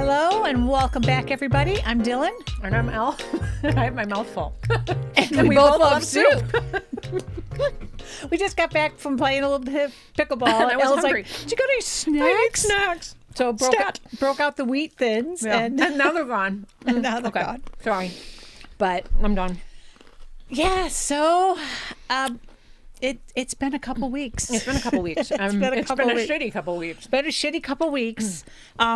Hello and welcome back, everybody. I'm Dylan. And I'm Elle. I have my mouth full. And we both love soup. We just got back from playing a little bit of pickleball. And I was Elle's hungry. like, did you go to your snacks? I need snacks. So broke out the wheat thins. Yeah. And now they're gone. and now they're gone. Sorry. But I'm done. yeah, so it's been a couple weeks. It's been a couple weeks. It's been a shitty couple weeks. It's been a shitty couple weeks.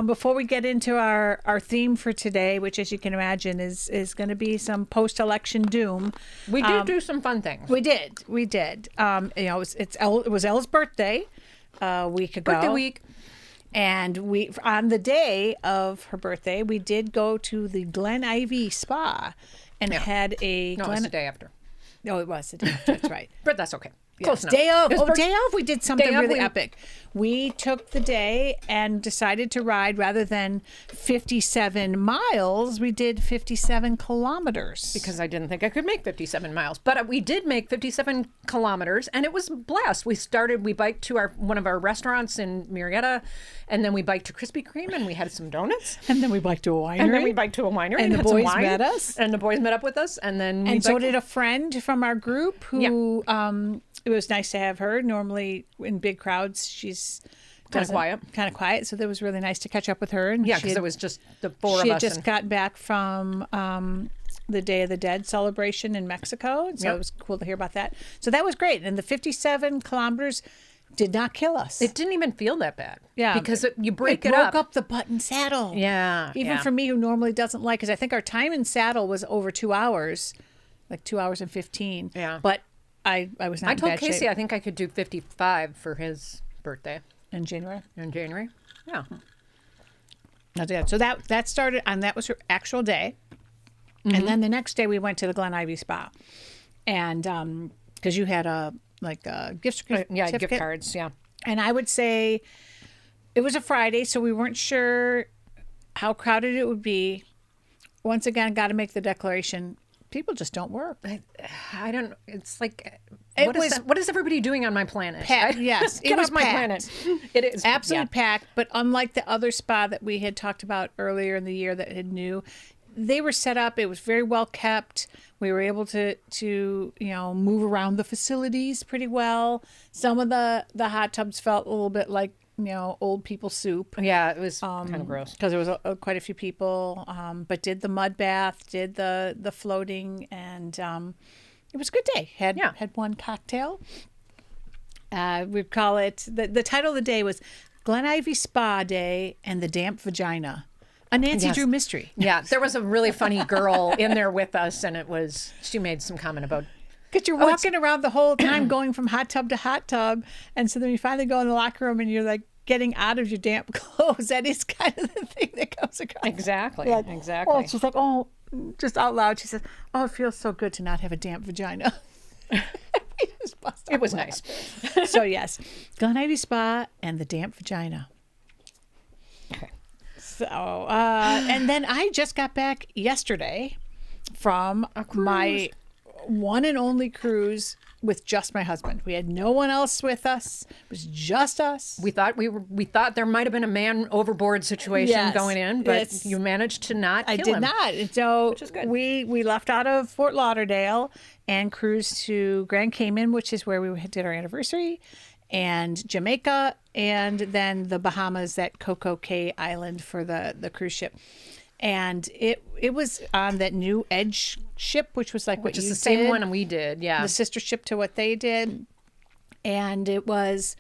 Before we get into our theme for today, which, as you can imagine, is going to be some post-election doom. We did do some fun things. We did. It was Elle's birthday a week ago. Birthday week. And we, on the day of her birthday, we did go to the Glen Ivy Spa and had a. No, it was the day after. No, it was the day after. That's right. But that's okay. Yes. Close enough. Day of. It was Day of. We did something Day of, really epic. We took the day and decided to ride rather than 57 miles. We did 57 kilometers. Because I didn't think I could make 57 miles. But we did make 57 kilometers, and it was a blast. We biked to one of our restaurants in Murrieta, and then we biked to Krispy Kreme, and we had some donuts. And then we biked to a winery. And then we biked to a winery And the had some boys wine. met us. And the boys met up with us. And so did a friend from our group who, it was nice to have her. Normally in big crowds, she's kind of quiet. So that was really nice to catch up with her. And yeah, because it was just the four of us. She had just got back from the Day of the Dead celebration in Mexico. So it was cool to hear about that. So that was great. And the 57 kilometers did not kill us. It didn't even feel that bad. Yeah. Because you break it it up. broke up the button saddle. Yeah. Even for me, who normally doesn't like, because I think our time in saddle was over 2 hours, like 2 hours and 15. Yeah. But I was not in told bad Casey shape. I think I could do 55 for his birthday. In January? In January. Yeah. So that started, and that was her actual day. Mm-hmm. And then the next day we went to the Glen Ivy Spa. And because you had a gift certificate. Yeah, gift cards, yeah. And I would say it was a Friday, so we weren't sure how crowded it would be. Once again, got to make the declaration. People just don't work. I don't. It's like, what is everybody doing on my planet? Packed, yes, it was my planet. It is absolutely packed. But unlike the other spa that we had talked about earlier in the year that had new, they were set up. It was very well kept. We were able to move around the facilities pretty well. Some of the hot tubs felt a little bit like old people soup. Yeah, it was kind of gross because there was quite a few people. But did the mud bath, did the floating, and it was a good day. Had one cocktail. We'd call it the title of the day was Glen Ivy Spa Day and the Damp Vagina. A Nancy Drew mystery. Yeah, there was a really funny girl in there with us, and she made some comment about. Because you're walking around the whole time going from hot tub to hot tub. And so then you finally go in the locker room and you're like getting out of your damp clothes. That is kind of the thing that comes across. Exactly. Like, exactly. Oh, she's like, just out loud. She says, it feels so good to not have a damp vagina. It was nice. So yes, Glen Ivy Spa and the damp vagina. Okay. So, and then I just got back yesterday from my one and only cruise with just my husband. We had no one else with us. It was just us. We thought there might have been a man overboard situation going in, but you managed to not kill him. I did not. And so which is good. We left out of Fort Lauderdale and cruised to Grand Cayman, which is where we did our anniversary, and Jamaica, and then the Bahamas at Coco Cay Island for the cruise ship. And it was on that new Edge ship, which was like which is the same one we did, yeah. The sister ship to what they did. And it was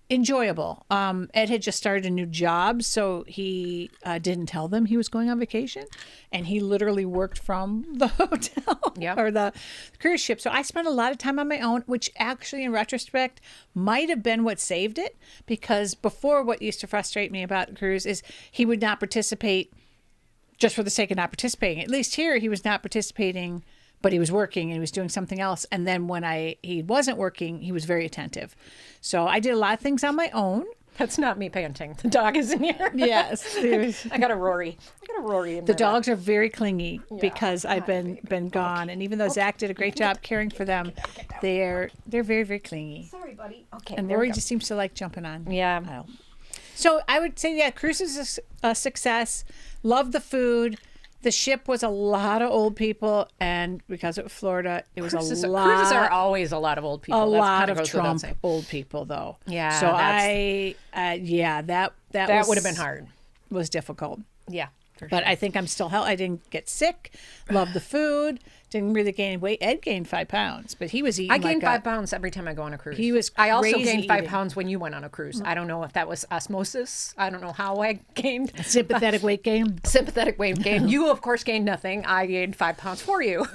enjoyable. Ed had just started a new job, so he didn't tell them he was going on vacation. And he literally worked from the hotel or the cruise ship. So I spent a lot of time on my own, which actually in retrospect might have been what saved it. Because before, what used to frustrate me about the cruise is he would not participate just for the sake of not participating. At least here, he was not participating, but he was working and he was doing something else. And then when he wasn't working, he was very attentive. So I did a lot of things on my own. That's not me panting. The dog is in here. Yes. I got a Rory. In the dogs are very clingy because I've been gone. And even though Zach did a great job caring for them, they're very, very clingy. Sorry, buddy. Okay. And Rory just seems to like jumping on. Yeah. So I would say, yeah, cruise is a success. Love the food. The ship was a lot of old people, and because it was Florida, it was Cruises a lot. Cruises are always a lot of old people. A That lot kinda of goes without Trump saying. old people, though. Yeah, So that that would have been hard. Was difficult. Yeah. For But I think I'm still healthy. I didn't get sick. Love the food. Didn't really gain weight. Ed gained 5 pounds, but he was eating. I gained like 5 pounds every time I go on a cruise. He was I also crazy gained 5 eating. pounds when you went on a cruise. I don't know if that was osmosis. I don't know how I gained sympathetic weight gain. sympathetic weight gain. You, of course, gained nothing. I gained 5 pounds for you.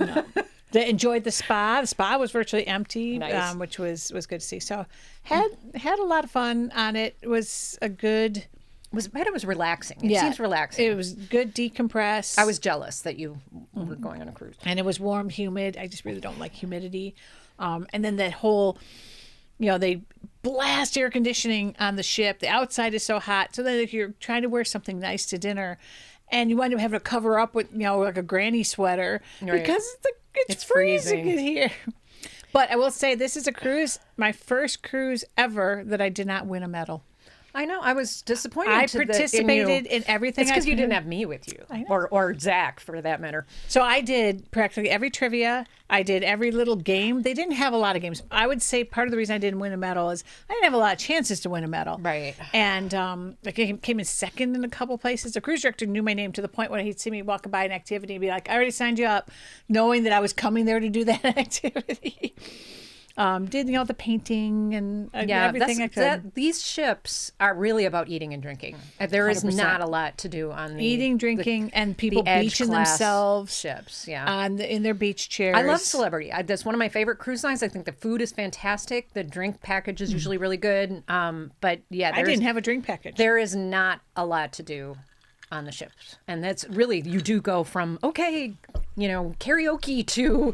They enjoyed the spa. The spa was virtually empty, Nice. which was good to see. So had a lot of fun on it. It was a good. It was relaxing. It seems relaxing. It was good decompress. I was jealous that you were going on a cruise. And it was warm, humid. I just really don't like humidity. And then that whole, they blast air conditioning on the ship. The outside is so hot. So then if you're trying to wear something nice to dinner and you wind up having to cover up with, like a granny sweater because it's freezing in here. But I will say this is a cruise, my first cruise ever that I did not win a medal. I know. I was disappointed. I participated in everything. It's because you didn't have me with you, or Zach, for that matter. So I did practically every trivia. I did every little game. They didn't have a lot of games. I would say part of the reason I didn't win a medal is I didn't have a lot of chances to win a medal. Right. And I came in second in a couple places. The cruise director knew my name to the point where he'd see me walking by an activity and be like, "I already signed you up," knowing that I was coming there to do that activity. Did the painting and everything I could. These ships are really about eating and drinking. There is 100%. not a lot to do on the Eating, drinking, and people edge beaching class themselves ships. Yeah, in their beach chairs. I love Celebrity. That's one of my favorite cruise lines. I think the food is fantastic. The drink package is usually really good. But yeah, I didn't have a drink package. There is not a lot to do on the ships, and that's really, you do go from karaoke to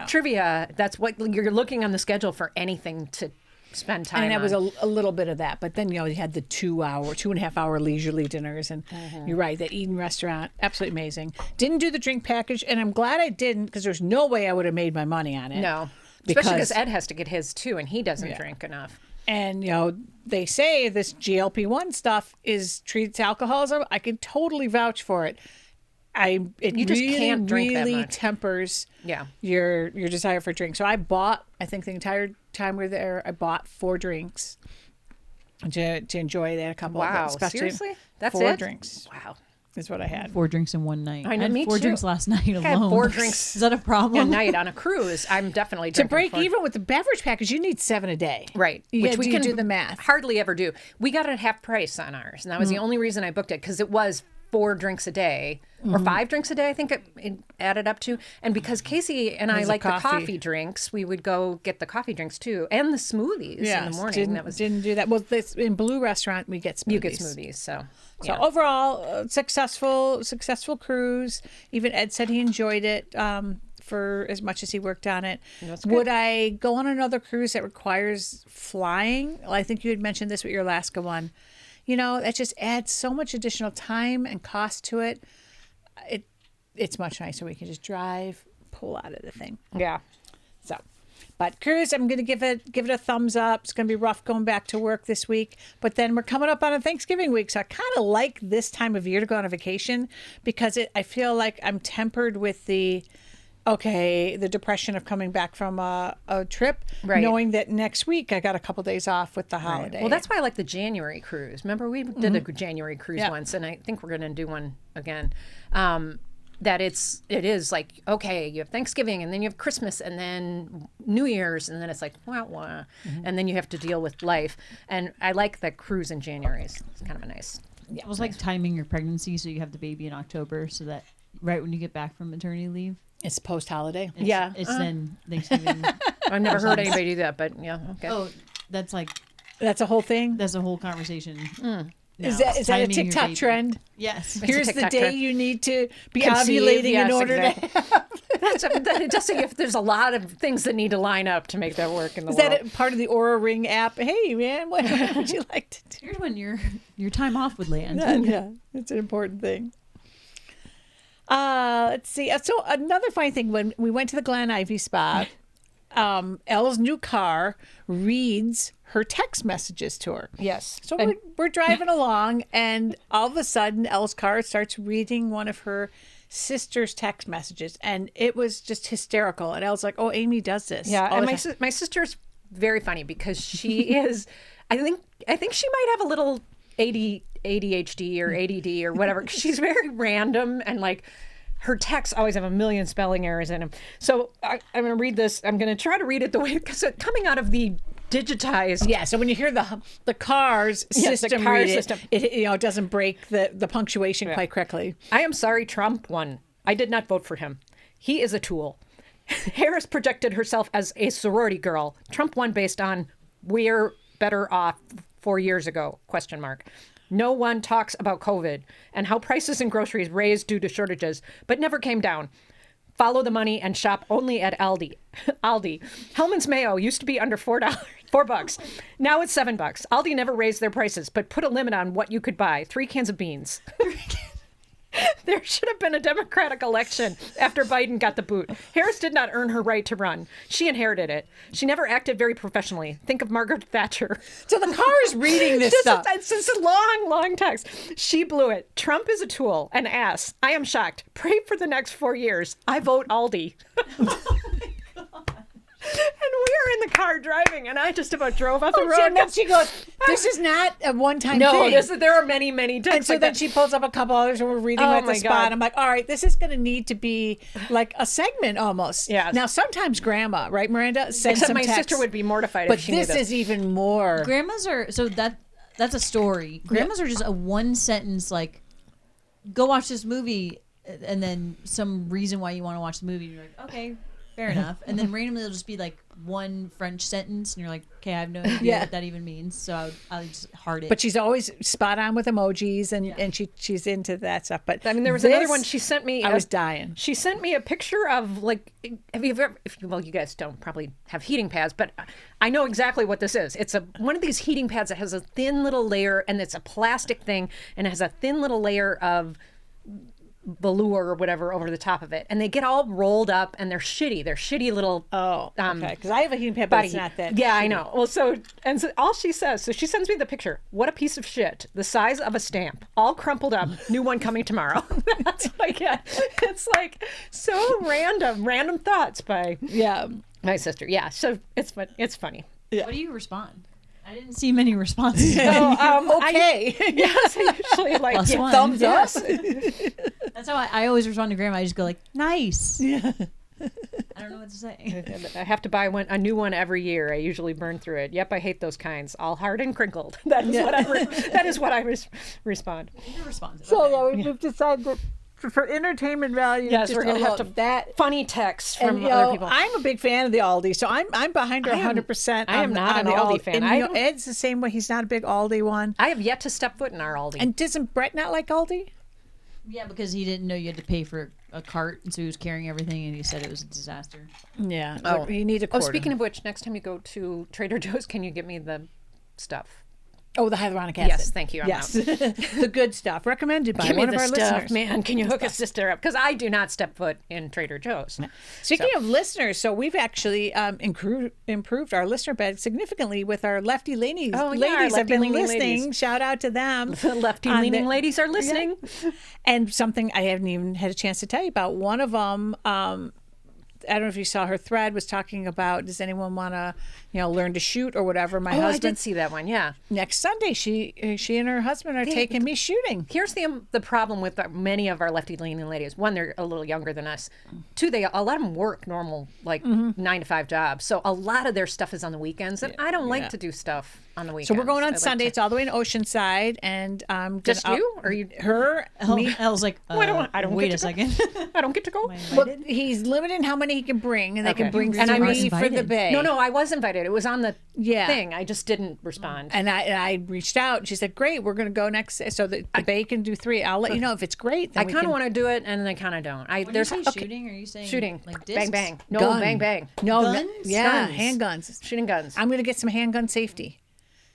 trivia. That's what you're looking on the schedule for, anything to spend time and that on. was a little bit of that, but then you had the 2.5 hour leisurely dinners, and you're right, that Eden restaurant, absolutely amazing. Didn't do the drink package, and I'm glad I didn't, because there's no way I would have made my money on it. No, especially because Ed has to get his too, and he doesn't drink enough. And they say this GLP-1 stuff treats alcoholism. I could totally vouch for it. You just can't drink that much. Tempers your desire for drink. So I bought, I think the entire time we were there, I bought 4 drinks to enjoy that. A couple Wow, of them, seriously? That's 4 it? drinks. Wow. Is what I had. 4 drinks in one night. I know, had me 4 too. drinks last night alone. I had 4 drinks Is that a problem? a night on a cruise. I'm definitely To drinking break 4. even with the beverage package, you need 7 a day. Right. Which we can do the math. Hardly ever do. We got it at half price on ours, and that was the only reason I booked it, because it was 4 drinks a day, or 5 drinks a day, I think it added up to. And because Casey and I There's a like the coffee. coffee drinks, we would go get the coffee drinks too, and the smoothies in the morning. Didn't do that. Well, in Blue Restaurant, we get smoothies. You get smoothies, so So overall, successful cruise. Even Ed said he enjoyed it for as much as he worked on it. Would I go on another cruise that requires flying? Well, I think you had mentioned this with your Alaska one. That just adds so much additional time and cost to it. It's much nicer. We can just drive, pull out of the thing. Yeah. So, but cruise, I'm going to give it a thumbs up. It's going to be rough going back to work this week, but then we're coming up on a Thanksgiving week, so I kind of like this time of year to go on a vacation, because I feel like I'm tempered with the depression of coming back from a trip, knowing that next week I got a couple days off with the holiday. Well, that's why I like the January cruise. Remember, we did a January cruise once, and I think we're going to do one again. That it is like, okay, you have Thanksgiving, and then you have Christmas, and then New Year's, and then it's like, wah. And then you have to deal with life. And I like that cruise in January. It's kind of a nice. Yeah, it was like timing your pregnancy, so you have the baby in October, so that right when you get back from maternity leave. It's post-holiday. It's then Thanksgiving. I've never heard anybody do that, but yeah, okay. Oh, that's a whole thing. That's a whole conversation. Is that a TikTok trend? Yes. Here's the TikTok day trend. you need to be Conceive, ovulating yes, in order exactly. to. Just if there's a lot of things that need to line up to make that work in the Is world. that part of the Aura Ring app? Hey, man, what would you like to do? Here's when your time off would land. Yeah, it's an important thing. Let's see. So another funny thing, when we went to the Glen Ivy Spa, Elle's new car reads her text messages to her. Yes. So we're driving along, and all of a sudden, Elle's car starts reading one of her sister's text messages, and it was just hysterical. And Elle's like, "Oh, Amy does this." Yeah, all and the time. my sister's very funny because she is. I think she might have a little ADHD or ADD or whatever. She's very random, and like her texts always have a million spelling errors in them. So I'm going to read this. I'm going to try to read it the way because coming out of the digitized. Yeah, so when you hear the car's Yes, the system car read system. it doesn't break the punctuation quite correctly. I am sorry Trump won. I did not vote for him. He is a tool. Harris projected herself as a sorority girl. Trump won based on we're better off 4 years ago, ? No one talks about COVID and how prices in groceries raised due to shortages, but never came down. Follow the money and shop only at Aldi. Aldi. Hellman's Mayo used to be under $4. $4. Now it's $7. Aldi never raised their prices, but put a limit on what you could buy. 3 cans of beans. There should have been a Democratic election after Biden got the boot. Harris did not earn her right to run. She inherited it. She never acted very professionally. Think of Margaret Thatcher. So the car is reading this stuff. It's a long, long text. She blew it. Trump is a tool, an ass. I am shocked. Pray for the next 4 years. I vote Aldi. And we are in the car driving, and I just about drove off the road. And then she goes, "This is not a one-time No, thing." there are many, many texts. And so like then that. she pulls up a couple others, and we're reading Oh at the my spot. God. I'm like, all right, this is going to need to be like a segment almost. Yes. Now, sometimes Grandma, right, Miranda, sends Except some my text, sister would be mortified but if she knew this is even more. Grandmas are that's a story. Grandmas are just a one sentence like, go watch this movie, and then some reason why you want to watch the movie. And you're like, okay, fair enough. And then randomly it'll just be like one French sentence, and you're like, okay, I have no idea what that even means. So I'll just heart it. But she's always spot on with emojis, and she's into that stuff. But I mean, there was this, another one she sent me. I was dying. She sent me a picture of like, have you ever? Well, you guys don't probably have heating pads, but I know exactly what this is. It's one of these heating pads that has a thin little layer, and it's a plastic thing, and it has a thin little layer of velour or whatever over the top of it, and they get all rolled up, and they're shitty. They're shitty little. Okay, because I have a heating pad, but body it's heat. not that. Yeah, I shitty. know. Well, so all she says, so she sends me the picture. What a piece of shit. The size of a stamp, all crumpled up. New one coming tomorrow. That's what I get. It's like so random thoughts by my sister. Yeah, so it's funny. what do you respond? I didn't see many responses. So, Okay. yes, I usually like Plus one. thumbs up. That's how I always respond to Grandma. I just go like, nice. Yeah. I don't know what to say. I have to buy a new one every year. I usually burn through it. Yep, I hate those kinds. All hard and crinkled. That is what I respond. Your response. So we've decided that for entertainment value, Yes, just we're gonna have alone, to that. funny texts And, from other people. I'm a big fan of the Aldi, so I'm behind her I am- 100%. I am not on an the Aldi fan. And, I you know, don't- Ed's the same way. He's not a big Aldi one. I have yet to step foot in our Aldi. And doesn't Brett not like Aldi? Yeah, because he didn't know you had to pay for a cart, and so he was carrying everything, and he said it was a disaster. Yeah. Oh, you need a Oh, quarter. speaking of which, next time you go to Trader Joe's, can you get me the stuff? Oh, the hyaluronic acid. Yes, thank you. I'm Yes, the good stuff recommended by Give me one the of our stuff, listeners. man. Can you hook a sister up? Because I do not step foot in Trader Joe's. Speaking of listeners, so we've actually improved our listener bed significantly with our lefty ladies. Oh, yeah, our ladies have been lefty-leaning listening. ladies. Shout out to them. The lefty-leaning ladies are listening. And something I haven't even had a chance to tell you about. One of them, I don't know if you saw her thread, was talking about, does anyone want to, learn to shoot or whatever? My Oh, I husband, did see that one. Yeah. next Sunday, she and her husband are taking me shooting. Here's the problem with many of our lefty-leaning ladies. One, they're a little younger than us. Two, a lot of them work normal, like 9-to-5 jobs. So a lot of their stuff is on the weekends, and I don't like to do stuff on the weekends. So we're going I on like Sunday. to- It's all the way in Oceanside, and Just you, or you? her, me. I was like, I don't wait get a to go. second. I don't get to go. Well, he's limited in how many he can bring, and they can Okay. bring And I three was for the invited. bay. No, I was invited. It was on the Yeah. thing. I just didn't respond. And I reached out. And she said, "Great, we're going to go next." So the bay can do 3. I'll let you know if it's great. Then I kind of want to do it, and then I kind of don't. When you say shooting, are you saying shooting, like bang discs? bang, no Gun. bang bang, No, Guns? yeah, Guns. handguns. shooting guns. I'm going to get some handgun safety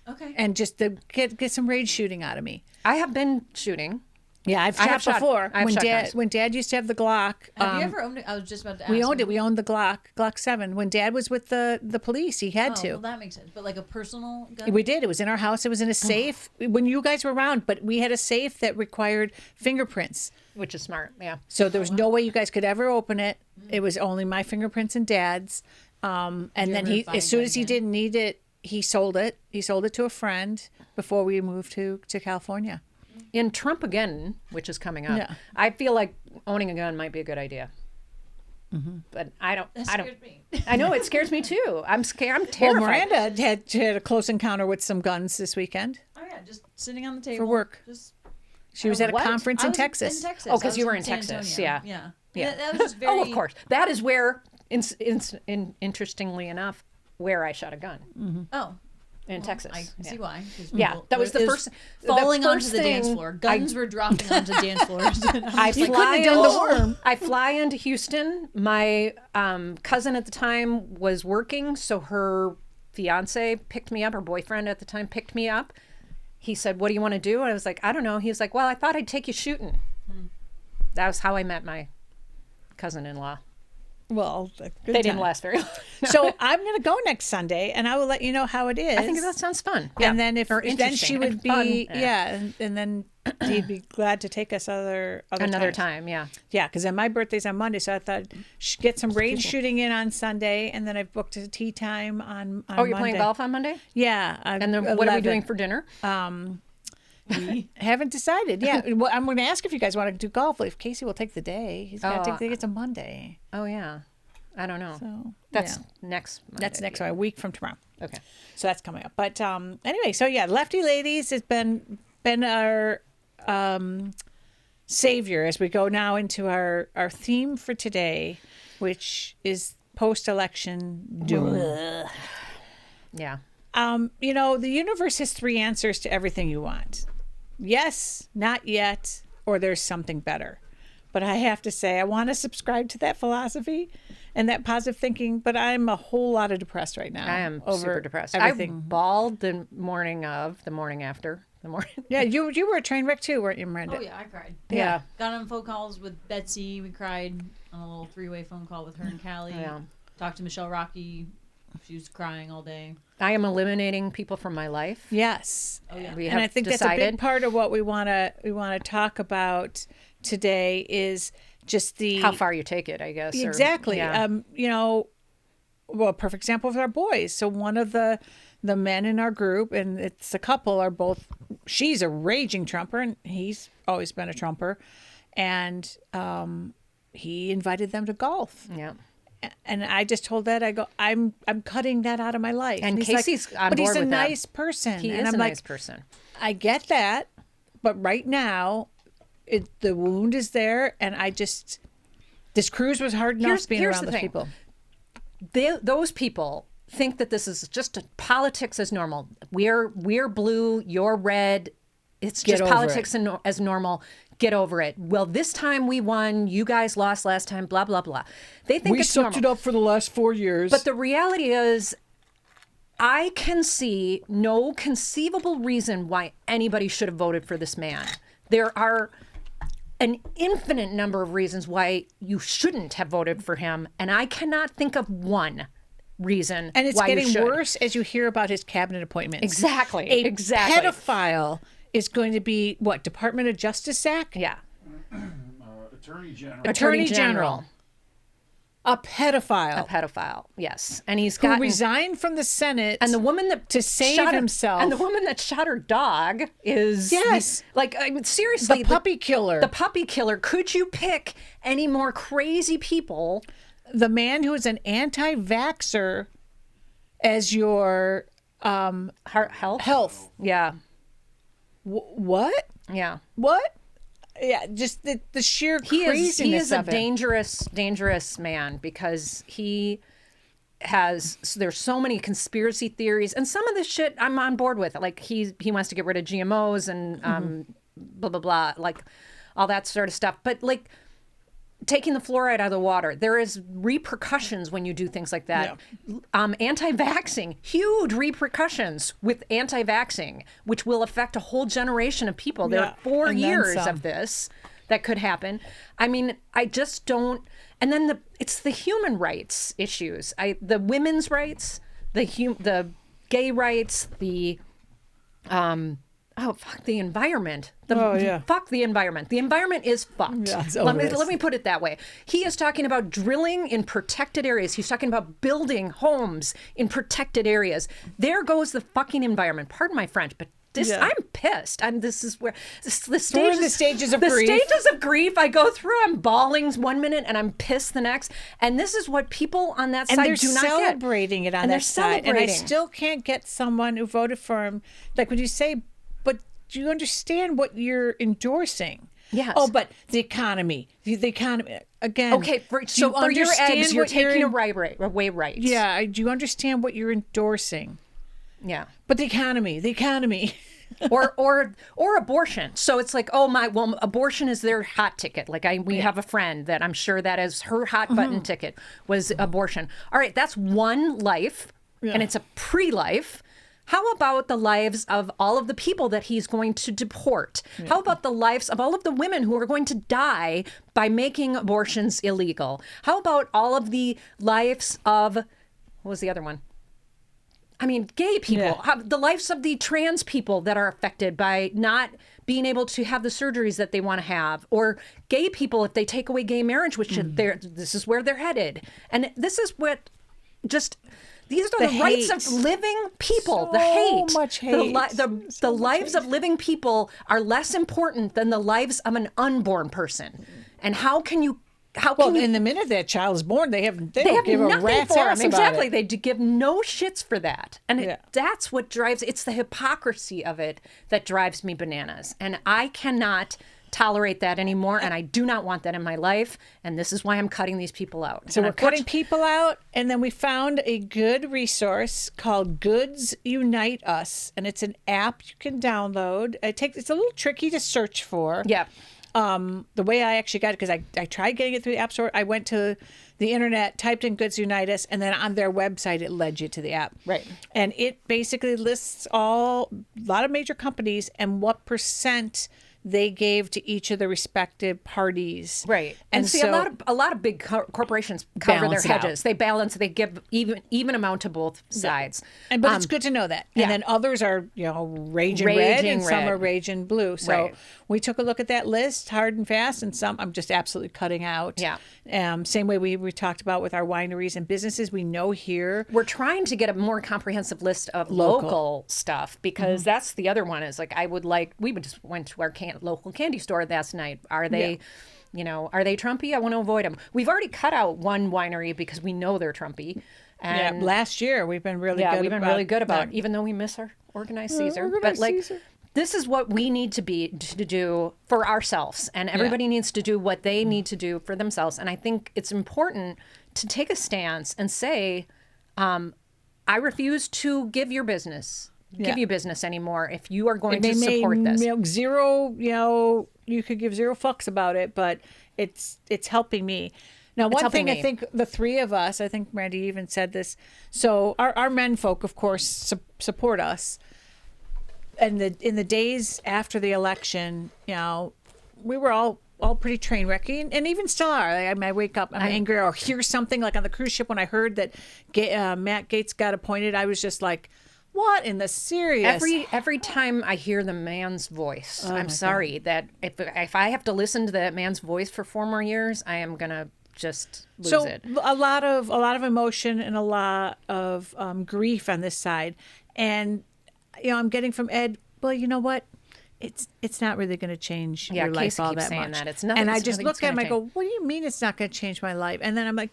Okay. and just to get some rage shooting out of me. I have been shooting. Yeah, I've I shot have shot- before. I have shotguns. When Dad used to have the Glock. Have you ever owned it? I was just about to ask. We owned it. We owned the Glock 7. When Dad was with the police, he had Oh, to. well, that makes sense. But like a personal gun? We did. It was in our house. It was in a safe when you guys were around, but we had a safe that required fingerprints. Which is smart. Yeah. So there was no way you guys could ever open it. It was only my fingerprints and Dad's. And then ever he, find as soon that as he again? didn't need it, he sold it. He sold it to a friend before we moved to California. In Trump again, which is coming up, Yeah. I feel like owning a gun might be a good idea. But I don't. That I don't. scared me. I know it scares me too. I'm scared. I'm Well, terrified. Miranda had a close encounter with some guns this weekend. Oh yeah, just sitting on the table work. Just She was at a What? conference I in was Texas. In Texas. Oh, 'cause I was you were in San Texas, Antonio. yeah. Yeah. That was just very. Oh, of course. That is where, interestingly enough, where I shot a gun Oh, in Texas. I can see why. 'Cause Yeah, people- that was the it first falling the onto first the dance thing floor. Guns were dropping onto dance floors. I fly have done the into, I fly into Houston. My cousin at the time was working, so her fiance picked me up. Her boyfriend at the time picked me up. He said, "What do you want to do?" And I was like, "I don't know." He was like, "Well, I thought I'd take you shooting." That was how I met my cousin-in-law. Well, They didn't last very long. So I'm going to go next Sunday, and I will let you know how it is. I think that sounds fun. And then if Or then she interesting would and fun. be and then he'd be glad to take us other Another times. time, yeah. Yeah, because then my birthday's on Monday, so I thought get some range shooting in on Sunday, and then I've booked a tea time on Oh, you're playing Monday. golf on Monday? Yeah, And then what are we doing for dinner? Haven't decided. Yeah, well, I'm going to ask if you guys want to do golf. If Casey will take the day, he's got to take the day. It's a Monday, Oh, yeah. I don't know. so That's yeah. next Monday. That's next a week from tomorrow. Okay. So that's coming up. But anyway, so yeah, Lefty Ladies has been our savior as we go now into our theme for today, which is post-election doom. Yeah. You know, the universe has 3 answers to everything you want. Yes, not yet, or there's something better. But I have to say, I want to subscribe to that philosophy and that positive thinking, but I'm a whole lot of depressed right now. I am over super depressed. Everything. I bawled the morning after, the morning. Yeah, you were a train wreck too, weren't you, Miranda? Oh yeah, I cried. Yeah. Got on phone calls with Betsy. We cried on a little 3-way phone call with her and Callie. Yeah. Talked to Michelle Rocky. She was crying all day. I am eliminating people from my life. Yes. Oh yeah. We And have I think that's a decided. big part of what we want to talk about today is just the How far you take it, I guess. or- exactly. yeah. You know, well, a perfect example with our boys. So one of the men in our group, and it's a couple, are both. She's a raging Trumper, and he's always been a Trumper, and he invited them to golf. Yeah. And I just told that I'm cutting that out of my life. And he's like, Casey's on but board he's a with that. nice person. He and is I'm a like, nice person. I get that, but right now, the wound is there, and this cruise was hard enough being here's around the those thing. people. Those people think that this is just politics as normal. We're blue, you're red. It's Get just over politics as normal. Get over it. Well, this time we won. You guys lost last time. Blah blah blah. They think it's normal. up for the last 4 years. But the reality is, I can see no conceivable reason why anybody should have voted for this man. There are an infinite number of reasons why you shouldn't have voted for him, and I cannot think of one reason and it's why you getting should. worse as you hear about his cabinet appointments. Exactly. A Exactly. pedophile is going to be what, Department of Justice Act? Yeah. Attorney General. Attorney General. A pedophile A pedophile. Yes, and he's who got resigned from the Senate. And the woman that to save shot himself. and the woman that shot her dog is Yes. like I mean, seriously, the puppy killer. The puppy killer. Could you pick any more crazy people? The man who is an anti-vaxxer as your Health. health. Yeah. What? Yeah. What? Yeah, just the sheer He craziness is a of it. dangerous man because he has there's so many conspiracy theories and some of this shit I'm on board with. Like he wants to get rid of GMOs and blah blah blah, like all that sort of stuff. But like taking the fluoride out of the water. There is repercussions when you do things like that. Anti-vaxxing, huge repercussions with anti-vaxxing, which will affect a whole generation of people. There are 4 and then years some. of this that could happen. I mean, I just don't. And then it's the human rights issues. The women's rights, the gay rights, the fuck the environment. Fuck the environment. The environment is fucked. Yeah, so let it is. me put it that way. He is talking about drilling in protected areas. He's talking about building homes in protected areas. There goes the fucking environment. Pardon my French, but I'm pissed. This is where the stages, We're in the stages of grief. stages of grief I go through. I'm bawling one minute and I'm pissed the next. And this is what people on that And side they're do not get. celebrating it on And that they're side. And I celebrating. still can't get someone who voted for him. Like, when you say, but do you understand what you're endorsing? Yes. Oh, but the economy. The economy. Again. Okay, do you so for your understand eggs, you're what taking away rights. Yeah. Do you understand what you're endorsing? Yeah. But the economy. or abortion. So it's like, abortion is their hot ticket. Like we have a friend that I'm sure that is her hot button ticket was abortion. All right, that's one life, and it's a pre-life. How about the lives of all of the people that he's going to deport? How about the lives of all of the women who are going to die by making abortions illegal? How about all of the lives of, what was the other one? I mean, gay people, the lives of the trans people that are affected by not being able to have the surgeries that they want to have, or gay people if they take away gay marriage, which this is where they're headed. And this is what these are the rights of living people. So the hate. much hate. The lives of living people are less important than the lives of an unborn person. And how can you In the minute that child is born, they don't have give a nothing rat's for ass him. about Exactly. it. They give no shits for that. And Yeah. that's what drives, it's the hypocrisy of it that drives me bananas. And I cannot tolerate that anymore. And I do not want that in my life. And this is why I'm cutting these people out. So And we're cutting people out, and then we found a good resource called Goods Unite Us, and it's an app you can download. It's a little tricky to search for. Yeah. The way I actually got it, because I tried getting it through the App Store. I went to the internet, typed in Goods Unite Us, and then on their website it led you to the app. Right. And it basically lists a lot of major companies and what percent they gave to each of the respective parties. Right. And see, so, a lot of big corporations cover their Balance it out. hedges. They balance, they give even amount to both sides. But it's good to know that. yeah. And then others are, raging red, and Raging some red. are raging blue. So Right. we took a look at that list hard and fast, and some I'm just absolutely cutting out. Yeah. Same way we talked about with our wineries and businesses. We know here. We're trying to get a more comprehensive list of Local. local stuff, because that's the other one is like, we just went to our local candy store last night. Are they, are they Trumpy? I want to avoid them. We've already cut out one winery because we know they're Trumpy. And Last year we've been really good. we've been really good about that. even though we miss our organized Caesar. Organized But like, Caesar. this is what we need to do for ourselves, and everybody needs to do what they need to do for themselves. And I think it's important to take a stance and say, I refuse to give you business anymore if you are going to support this. Zero, you could give zero fucks about it, but it's helping me. Now, one helping thing I me. think the three of us, I think Randy even said this. So our men folk, of course, support us. And in the days after the election, we were all pretty train wrecking, and even still are. I wake up, I'm angry, or hear something like on the cruise ship when I heard that Matt Gaetz got appointed. I was just like, what in the serious? Every time I hear the man's voice, I'm sorry that if I have to listen to that man's voice for 4 more years, I am gonna just lose it. A lot of emotion and a lot of grief on this side, and I'm getting from Ed. Well, you know what? It's not really going to change your life Casey all keeps that saying much. that. It's nothing. And I it's just nothing look that's at him. I gonna go, "What do you mean it's not going to change my life?" And then I'm like,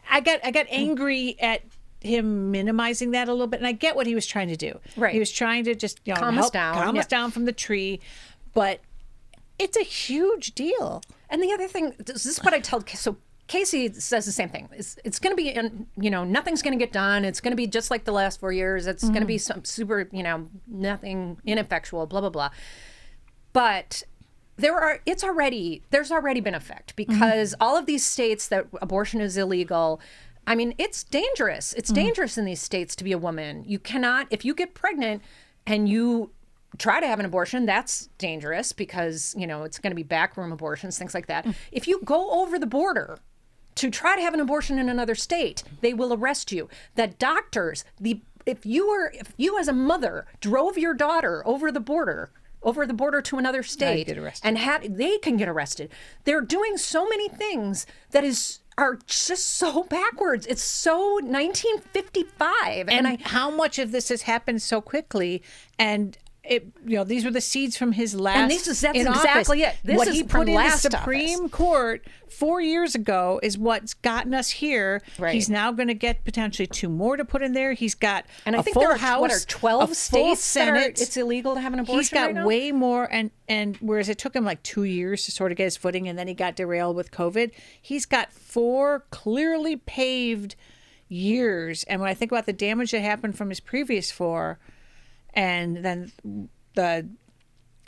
I got angry at him minimizing that a little bit, and I get what he was trying to do. Right. He was trying to just Calm us down. calm us Yeah. down from the tree, but it's a huge deal. And the other thing, this is what I tell. So Casey says the same thing. It's going to be, nothing's going to get done. It's going to be just like the last 4 years. It's going to be some super, nothing ineffectual, blah, blah, blah. But there's already been effect because all of these states that abortion is illegal. I mean, it's dangerous. It's dangerous in these states to be a woman. You cannot, if you get pregnant and you try to have an abortion, that's dangerous because, it's going to be backroom abortions, things like that. If you go over the border to try to have an abortion in another state, they will arrest you. That doctors, if you as a mother drove your daughter over the border to another state and they can get arrested. They're doing so many things that are just so backwards. It's so 1955. And how much of this has happened so quickly? And these were the seeds from his last. And that's exactly it. This what is he from put in the last Supreme Court 4 years ago is what's gotten us here. Right. He's now going to get potentially 2 more to put in there. He's got and I a think full there are, House, 12 a states Senate. that it's illegal to have an abortion. He's got right now? way more, and whereas it took him like 2 years to sort of get his footing, and then he got derailed with COVID. He's got 4 clearly paved years, and when I think about the damage that happened from his previous 4, and then the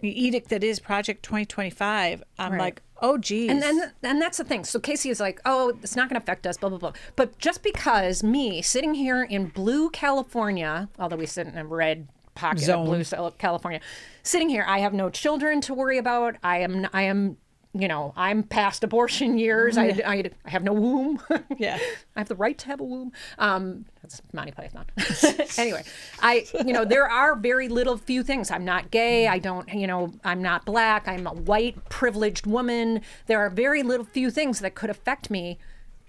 edict that is Project 2025, I'm like, oh geez. And that's the thing. So Casey is like, oh, it's not going to affect us, blah, blah, blah. But just because me sitting here in blue California, although we sit in a red pocket of blue California, sitting here, I have no children to worry about. I am I'm past abortion years. I have no womb. Yeah. I have the right to have a womb. That's Monty Python. Anyway, there are very few things. I'm not gay. I'm not black. I'm a white, privileged woman. There are very few things that could affect me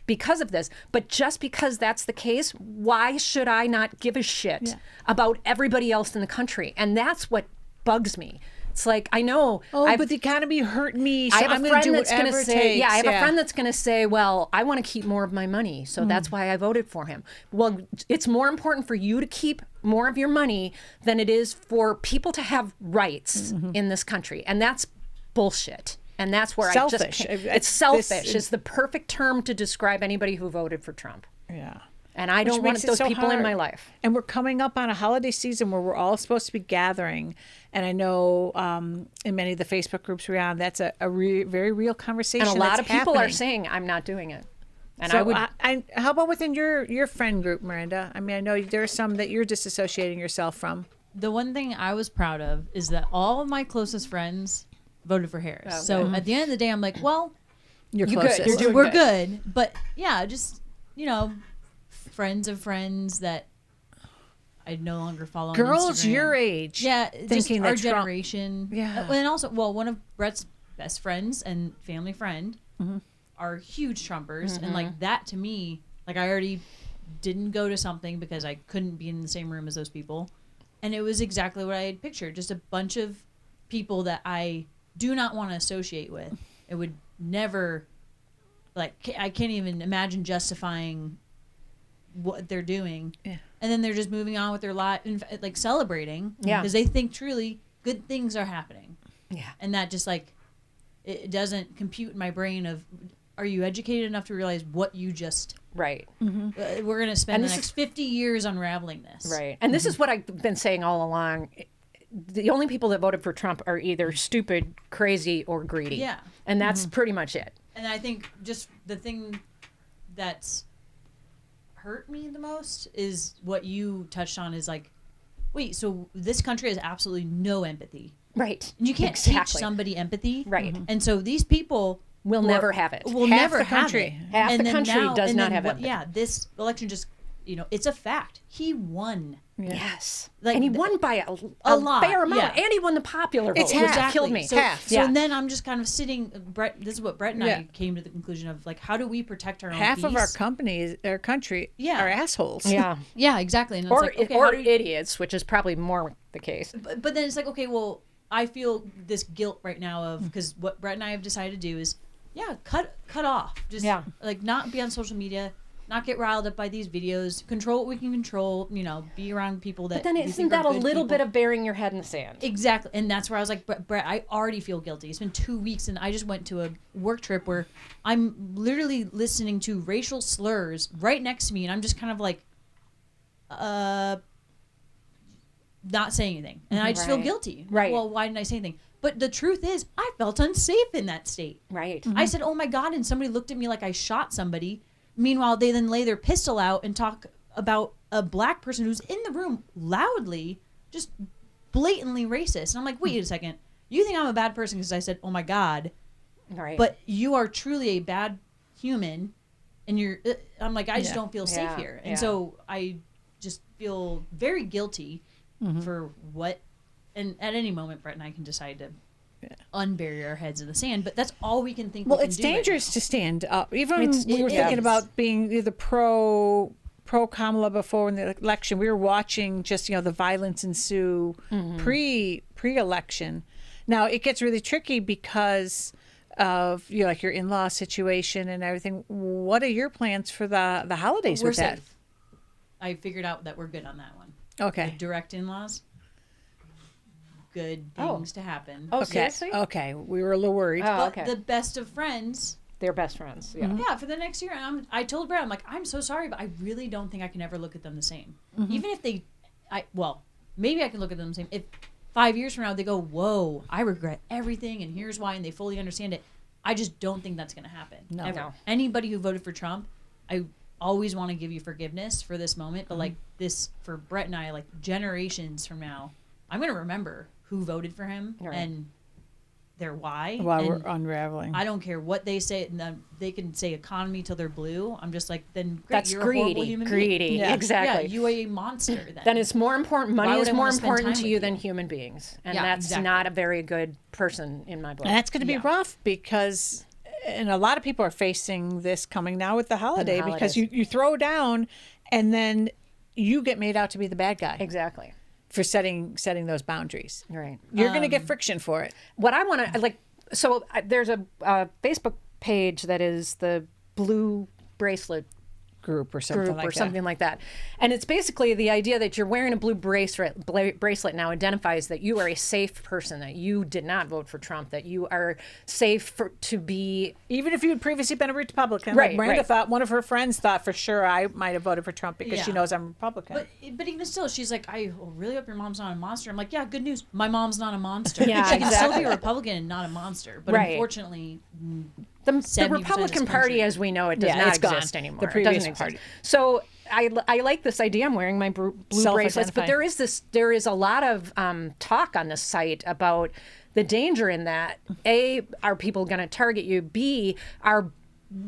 because of this. But just because that's the case, why should I not give a shit about everybody else in the country? And that's what bugs me. It's like, I know. But the economy hurt me, so I'm going to do whatever it takes. I have a friend that's going to say, well, I want to keep more of my money, so that's why I voted for him. Well, it's more important for you to keep more of your money than it is for people to have rights in this country. And that's bullshit. And that's where selfish. It's selfish is the perfect term to describe anybody who voted for Trump. Yeah. And I don't want those people in my life. And we're coming up on a holiday season where we're all supposed to be gathering. And I know in many of the Facebook groups we're on, that's a very real conversation. And a lot of people happening. are saying, I'm not doing it. And so how about within your friend group, Miranda? I mean, I know there are some that you're disassociating yourself from. The one thing I was proud of is that all of my closest friends voted for Harris. Okay. So at the end of the day, I'm like, well, You're good. closest. You're doing we're good. But yeah, just, friends of friends that I no longer follow on Girls Instagram. your age. Yeah, thinking just that our Trump- generation. Yeah. And also, one of Brett's best friends and family friend are huge Trumpers. And like that to me, like I already didn't go to something because I couldn't be in the same room as those people. And it was exactly what I had pictured. Just a bunch of people that I do not want to associate with. It would never, I can't even imagine justifying what they're doing. Yeah. And then they're just moving on with their life and celebrating. Yeah. Because they think truly good things are happening. Yeah. And that just it doesn't compute in my brain of, are you educated enough to realize what you just... Right. we're going to spend the next 50 years unraveling this. Right. And this is what I've been saying all along. The only people that voted for Trump are either stupid, crazy, or greedy. Yeah. And that's pretty much it. And I think just the thing that's hurt me the most is what you touched on is wait, so this country has absolutely no empathy. Right. And you can't teach somebody empathy. Right. And so these people Will never have it. will Half never the have country. it. Half And the then country does and not then have empathy. Yeah, this election just, it's a fact. He won. Yes. Like, and he won by a lot, fair amount. yeah. And he won the popular vote, It's which half. killed me. So, Half. so Yeah. then I'm just kind of sitting, Brett, this is what Brett and Yeah. I came to the conclusion of, how do we protect our own Half of our peace? country Yeah. are assholes. Yeah. Yeah, exactly. And it's Or, okay, or how do you- idiots, which is probably more the case. But then it's okay, well, I feel this guilt right now of, because what Brett and I have decided to do is, cut off. Just not be on social media, not get riled up by these videos, control what we can control, be around people that. But then we isn't think are that a good little people. bit of burying your head in the sand? Exactly. And that's where I was like, Brett, I already feel guilty. It's been 2 weeks and I just went to a work trip where I'm literally listening to racial slurs right next to me and I'm just kind of not saying anything. And I just feel Right. guilty. Right. Well, why didn't I say anything? But the truth is, I felt unsafe in that state. Right. I said, "Oh my God," and somebody looked at me like I shot somebody. Meanwhile, they then lay their pistol out and talk about a black person who's in the room loudly, just blatantly racist. And I'm like, wait a second. You think I'm a bad person because I said, "Oh my God," Right. but you are truly a bad human, and you're. I'm like, I just don't feel safe Yeah. here, and Yeah. so I just feel very guilty for what. And at any moment, Brett and I can decide to unbury our heads in the sand, but that's all we can think. Well, we can it's do right dangerous now. to stand up. Even we were it thinking is. about being the pro Kamala before in the election. We were watching just the violence ensue pre-election. Now it gets really tricky because of like your in-law situation and everything. What are your plans for the holidays We're with that? safe. I figured out that we're good on that one. Okay. The direct in-laws, good Oh. things to happen. Oh, Okay. seriously? Okay. We were a little worried. Oh, But okay. the best of friends, They're best friends. Yeah. yeah, for the next year. And I told Brad, I'm like, I'm so sorry, but I really don't think I can ever look at them the same. Even if maybe I can look at them the same. If 5 years from now they go, whoa, I regret everything, and here's why, and they fully understand it. I just don't think that's going to happen. No. Ever. No. Anybody who voted for Trump, I always want to give you forgiveness for this moment, but like this for Brett and I, like generations from now, I'm going to remember who voted for him Right. and their why. While and we're unraveling. I don't care what they say. And they can say economy till they're blue. I'm just like, then great, That's you're a horrible greedy. human Greedy. being. Yeah. Exactly. Yeah, you are a monster then. Then it's more important. Why Money would is I more wanna spend important time to you with than you? human beings, and Yeah, that's exactly. not a very good person in my book. And that's going to be Yeah. rough because, and a lot of people are facing this coming now with the holiday because you throw down and then you get made out to be the bad guy Exactly. for setting those boundaries. Right. You're going to get friction for it. What I want to there's a Facebook page that is the Blue Bracelet Group or something group like or that. something like that. And it's basically the idea that you're wearing a blue bracelet now identifies that you are a safe person, that you did not vote for Trump, that you are safe to be. Even if you had previously been a Republican, Right, like Miranda right. thought, one of her friends thought for sure I might have voted for Trump because she Yeah. knows I'm Republican. But even still, she's like, I really hope your mom's not a monster. I'm like, yeah, good news. My mom's not a monster. Yeah, she can still exactly. be a Republican and not a monster. But Right. unfortunately, The 70% of this Republican Party, country. as we know it, does Yeah, not it's gone. exist anymore. The It previous doesn't exist. party. So I like this idea. I'm wearing my blue bracelets, but Self-identify. there is a lot of talk on the site about the danger in that. A, are people going to target you? B, are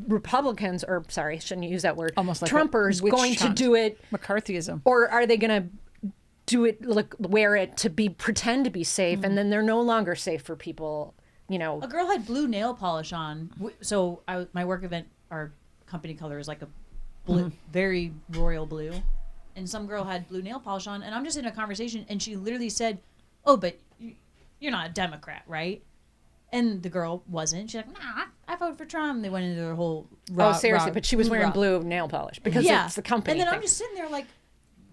Republicans, or sorry, I shouldn't use that word, Almost like a Trumpers witch going to hunt. do it, McCarthyism. or are they going to do it, like wear it to pretend to be safe, and then they're no longer safe for people, a girl had blue nail polish on. So my work event, our company color is like a blue, very royal blue. And some girl had blue nail polish on. And I'm just in a conversation and she literally said, oh, but you're not a Democrat, right? And the girl wasn't. She's like, nah, I voted for Trump. They went into their whole seriously, but she was wearing blue nail polish because it's the company. And then I'm thing. just sitting there like,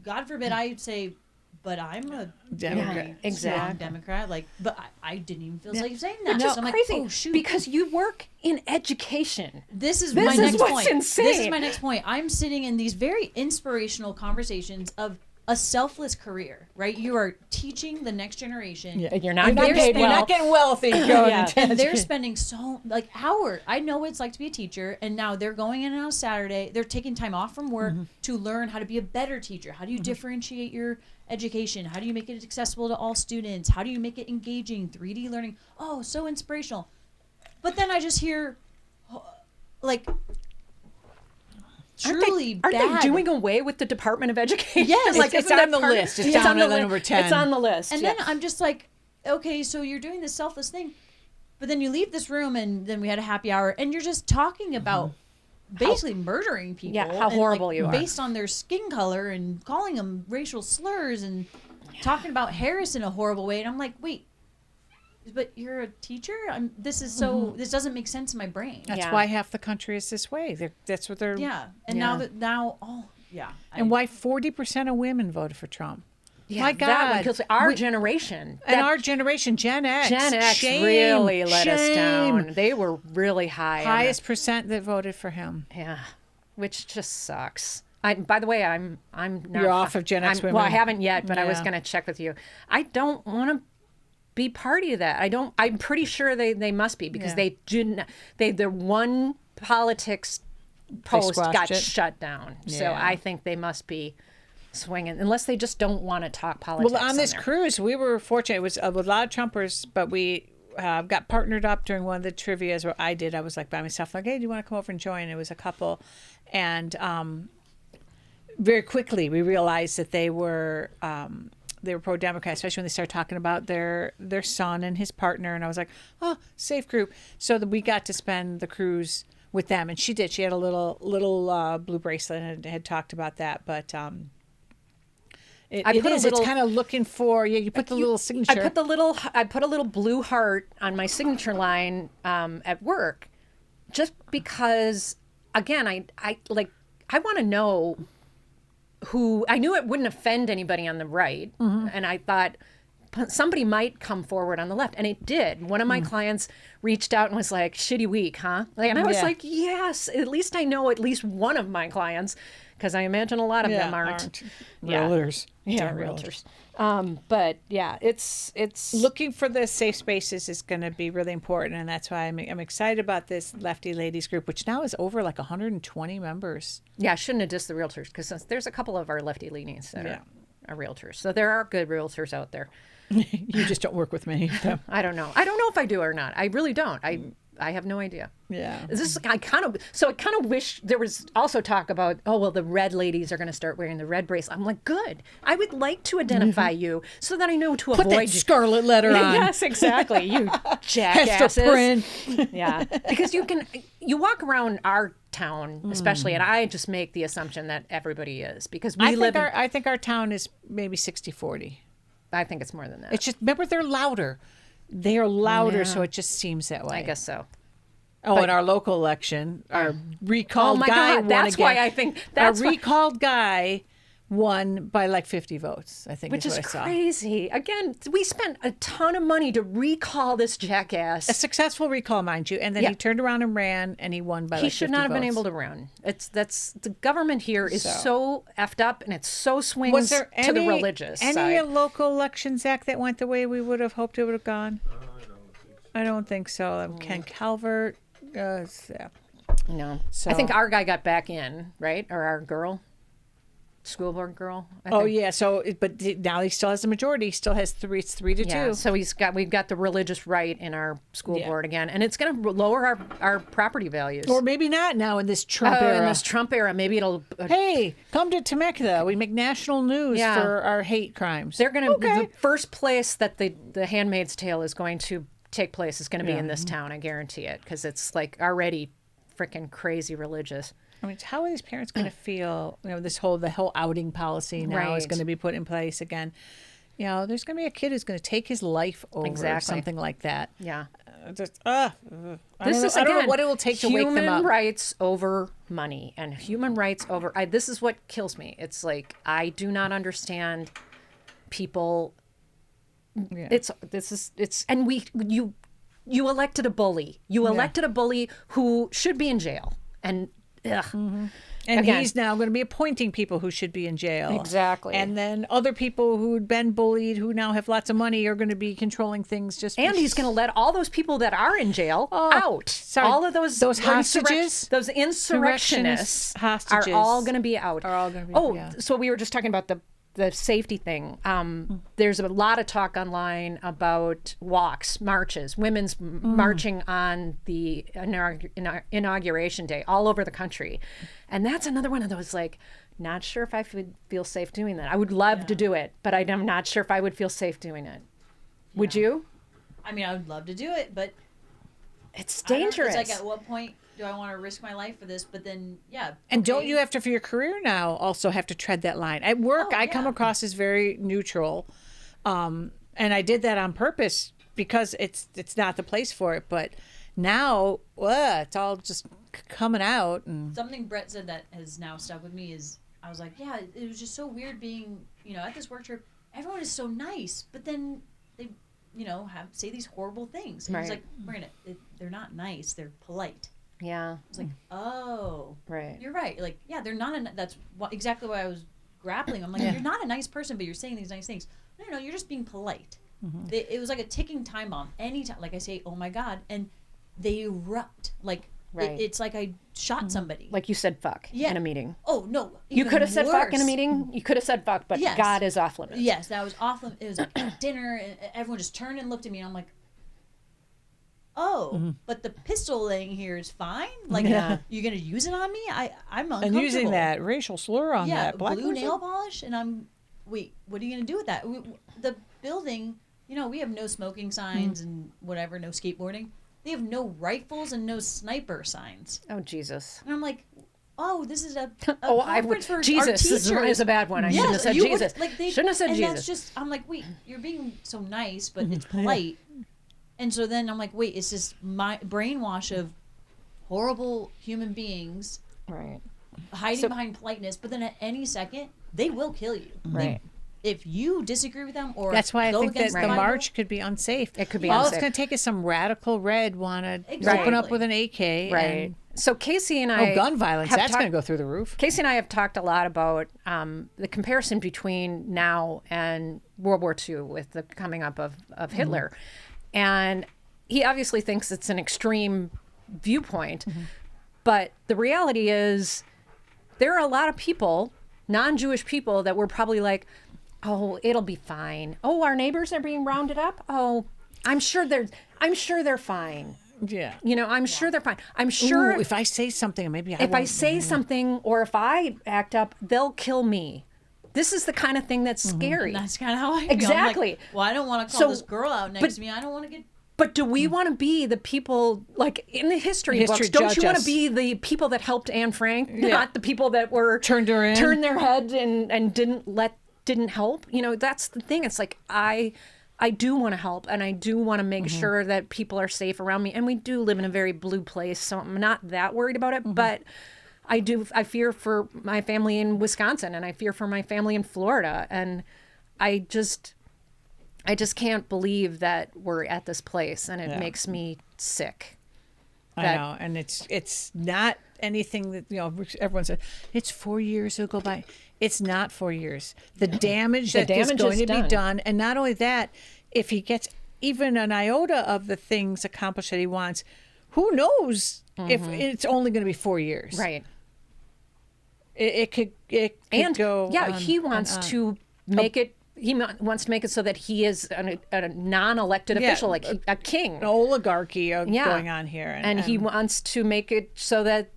God forbid I say, but I'm a Democrat. very Exactly. strong Democrat. Like, but I didn't even feel safe saying that. Which So is I'm like, crazy oh, shoot. because you work in education. This is This my is next what's point. insane. This is my next point. I'm sitting in these very inspirational conversations of a selfless career, right? You are teaching the next generation. Yeah. And you're not And getting they're paid spending- You're well. not getting wealthy. Going Yeah. into And they're education. spending so hours. I know what it's like to be a teacher, and now they're going in on a Saturday. They're taking time off from work to learn how to be a better teacher. How do you differentiate your education? How do you make it accessible to all students? How do you make it engaging? 3D learning. Oh, so inspirational. But then I just hear, like, truly Aren't bad. they doing away with the Department of Education? Yes. like It's isn't on that the part- list. It's on down the at li- number 10. It's on the list. And yes. then I'm just like, okay, so you're doing this selfless thing, but then you leave this room, and then we had a happy hour, and you're just talking about basically murdering people. Yeah, how and, horrible you are. based on their skin color and calling them racial slurs and talking about Harris in a horrible way. And I'm like, wait, but you're a teacher? This is so. This doesn't make sense in my brain. That's Yeah. why half the country is this way. That's what they're. Yeah, and Yeah. yeah, And why 40% of women voted for Trump. Yeah, My that one God. kills our generation. And That- our generation, Gen X. Gen X shame, really let us shame. down. They were really high. on the- Highest percent that voted for him. Yeah, which just sucks. By the way, I'm not. You're off of Gen X Well, I women. haven't yet, but I was Yeah. going to check with you. I don't want to be party to that. I'm pretty sure they must be, because Yeah. they didn't. The one politics post squashed got it. shut down. So Yeah. I think they must be swinging, unless they just don't want to talk politics. Well, on this there. cruise, we were fortunate. It was with a lot of Trumpers, but we got partnered up during one of the trivias where I was like by myself, like, hey, do you want to come over and join? It was a couple. And very quickly we realized that they were pro-Democrat, especially when they started talking about their son and his partner. And I was like, oh, safe group. So that we got to spend the cruise with them. And she did. She had a little blue bracelet and had talked about that. But it's kind of looking for, you put the little signature. I put a little blue heart on my signature line at work, just because, again, I want to know who. I knew it wouldn't offend anybody on the right, and I thought somebody might come forward on the left, and it did. One of my clients reached out and was like, "Shitty week, huh?" And I was like, "Yes, at least I know at least one of my clients." Because I imagine a lot of them aren't. realtors. Yeah, realtors. But yeah, it's Looking for the safe spaces is going to be really important, and that's why I'm excited about this Lefty Ladies group, which now is over like 120 members. Yeah, I shouldn't have dissed the realtors, because there's a couple of our lefty leanings that are realtors. So there are good realtors out there. You just don't work with many of them. I don't know if I do or not. I really don't. I have no idea. Yeah. I kind of wish there was also talk about, oh, well, the red ladies are going to start wearing the red bracelet. I'm like, good. I would like to identify you so that I know to Put avoid that scarlet letter on. Yes, exactly. You jackasses. Print. Yeah, because you walk around our town, especially, and I just make the assumption that everybody is, because I think our town is maybe 60-40. I think it's more than that. It's just, remember, they're louder. They are louder, so it just seems that way. I guess so. Oh, in our local election, our recalled guy won that's again. why I think that's our recalled guy won by like 50 votes, I think, which is is what I saw. crazy. Again, we spent a ton of money to recall this jackass. A successful recall, mind you, and then he turned around and ran, and he won by He like 50 should not have been votes. able to run. The government here is so effed up, and it's so swings Was there to the religious any side. local elections, Zach, that went the way we would have hoped it would have gone? I don't think so. Ken Calvert. Yeah. No. So- I think our guy got back in, right? Or our girl, school board girl. I Oh think. yeah. So, but now he still has the majority. He still has three. It's 3-2. Yeah, so we've got the religious right in our school Yeah. board again, and it's going to lower our property values. Or maybe not now in this Trump Oh, era. in this Trump era, maybe it'll. Hey, come to Temecula. We make national news Yeah. for our hate crimes. They're going to Okay. the first place that the Handmaid's Tale is going to take place is going to be in this town. I guarantee it, because it's like already freaking crazy religious. I mean, how are these parents going to feel? You know, the whole outing policy now is Right. going to be put in place again. You know, there's going to be a kid who's going to take his life over Exactly. something like that. Yeah. I don't know what it will take to wake them up. Human rights over money, and human rights over. This is what kills me. It's like, I do not understand people. Yeah. It's and you elected a bully. You elected a bully who should be in jail, and ugh. And Again. he's now going to be appointing people who should be in jail. Exactly. And then other people who'd been bullied, who now have lots of money, are going to be controlling things. And he's going to let all those people that are in jail out. sorry, All of those hostages, those insurrectionists hostages are all going to be out. Are all going to be. Oh, yeah. so we were just talking about the safety thing. There's a lot of talk online about walks, marches, women's marching on the inauguration day all over the country. And that's another one of those, like, not sure if I would feel safe doing that. I would love to do it, but I'm not sure if I would feel safe doing it. Would you? I mean, I would love to do it, but It's I don't know. dangerous. It's like, at what point do I want to risk my life for this? But then, yeah. And don't okay. you have to, for your career now, also have to tread that line? At work, Oh, I come yeah. across as very neutral, and I did that on purpose because it's not the place for it. But now, it's all just coming out. And Something Brett said that has now stuck with me is, I was like, yeah, it was just so weird being, at this work trip. Everyone is so nice, but then they, say these horrible things. And Right. he's like, Miranda, they're not nice. They're polite. Yeah. It's like, oh, Right. you're right. Like, yeah, they're not. That's exactly why I was grappling. I'm like, you're not a nice person, but you're saying these nice things. No, you're just being polite. It was like a ticking time bomb. Anytime, like I say, oh my God, and they erupt. Like Right. it's like I shot somebody. Like you said fuck in a meeting. Oh no, You even could have said fuck in a worse. meeting. You could have said fuck, but Yes. God is off limits. Yes, that was awful. It was like at dinner, and everyone just turned and looked at me, and I'm like, oh, but the pistol laying here is fine. Like, you're gonna use it on me? I'm uncomfortable. And using that racial slur on that black blue person? nail polish, and wait, what are you gonna do with that? The building, we have no smoking signs and whatever, no skateboarding. They have no rifles and no sniper signs. Oh Jesus. And I'm like, oh, this is a I would. conference for our Jesus teachers. is a bad one. I shouldn't have said you Jesus. would- like they, Shouldn't have said and Jesus. That's just, I'm like, wait, you're being so nice, but it's polite. And so then I'm like, wait, it's just my brainwash of horrible human beings Right. hiding behind politeness, but then at any second, they will kill you. Right. If you disagree with them or That's why I go think that against the Bible, march could be unsafe. It could be All unsafe. it's going to take is some radical red want to Exactly. open up with an AK. Right. And, So Casey and I. gun violence, have that's talked- going to go through the roof. Casey and I have talked a lot about the comparison between now and World War II with the coming up of Hitler. And he obviously thinks it's an extreme viewpoint. But the reality is there are a lot of people, non-Jewish people, that were probably like, oh, it'll be fine. Oh, our neighbors are being rounded up. Oh, I'm sure they're fine. Yeah. I'm sure they're fine. I'm sure Ooh, if I say something, maybe if I say something or if I act up, they'll kill me. This is the kind of thing that's scary. And that's kind of how I feel. I'm Exactly. like, well, I don't want to call So, this girl out next to me. I don't want to get. But do we want to be the people, like in the history books, History don't you judge want to us. be the people that helped Anne Frank, not the people that were Turned her in. turned their head and didn't help? That's the thing. It's like I do want to help, and I do want to make sure that people are safe around me. And we do live in a very blue place, so I'm not that worried about it. But I fear for my family in Wisconsin, and I fear for my family in Florida, and I just can't believe that we're at this place, and it makes me sick. I know, and it's not anything that everyone said. It's 4 years will go by. It's not 4 years. The damage that is damage going is to be done. done, and not only that, if he gets even an iota of the things accomplished that he wants, who knows if it's only going to be 4 years? Right. It could go. on he and wants on. to make it. He wants to make it so that he is a non-elected Yeah, official, like a king. An oligarchy going on here, and he wants to make it so that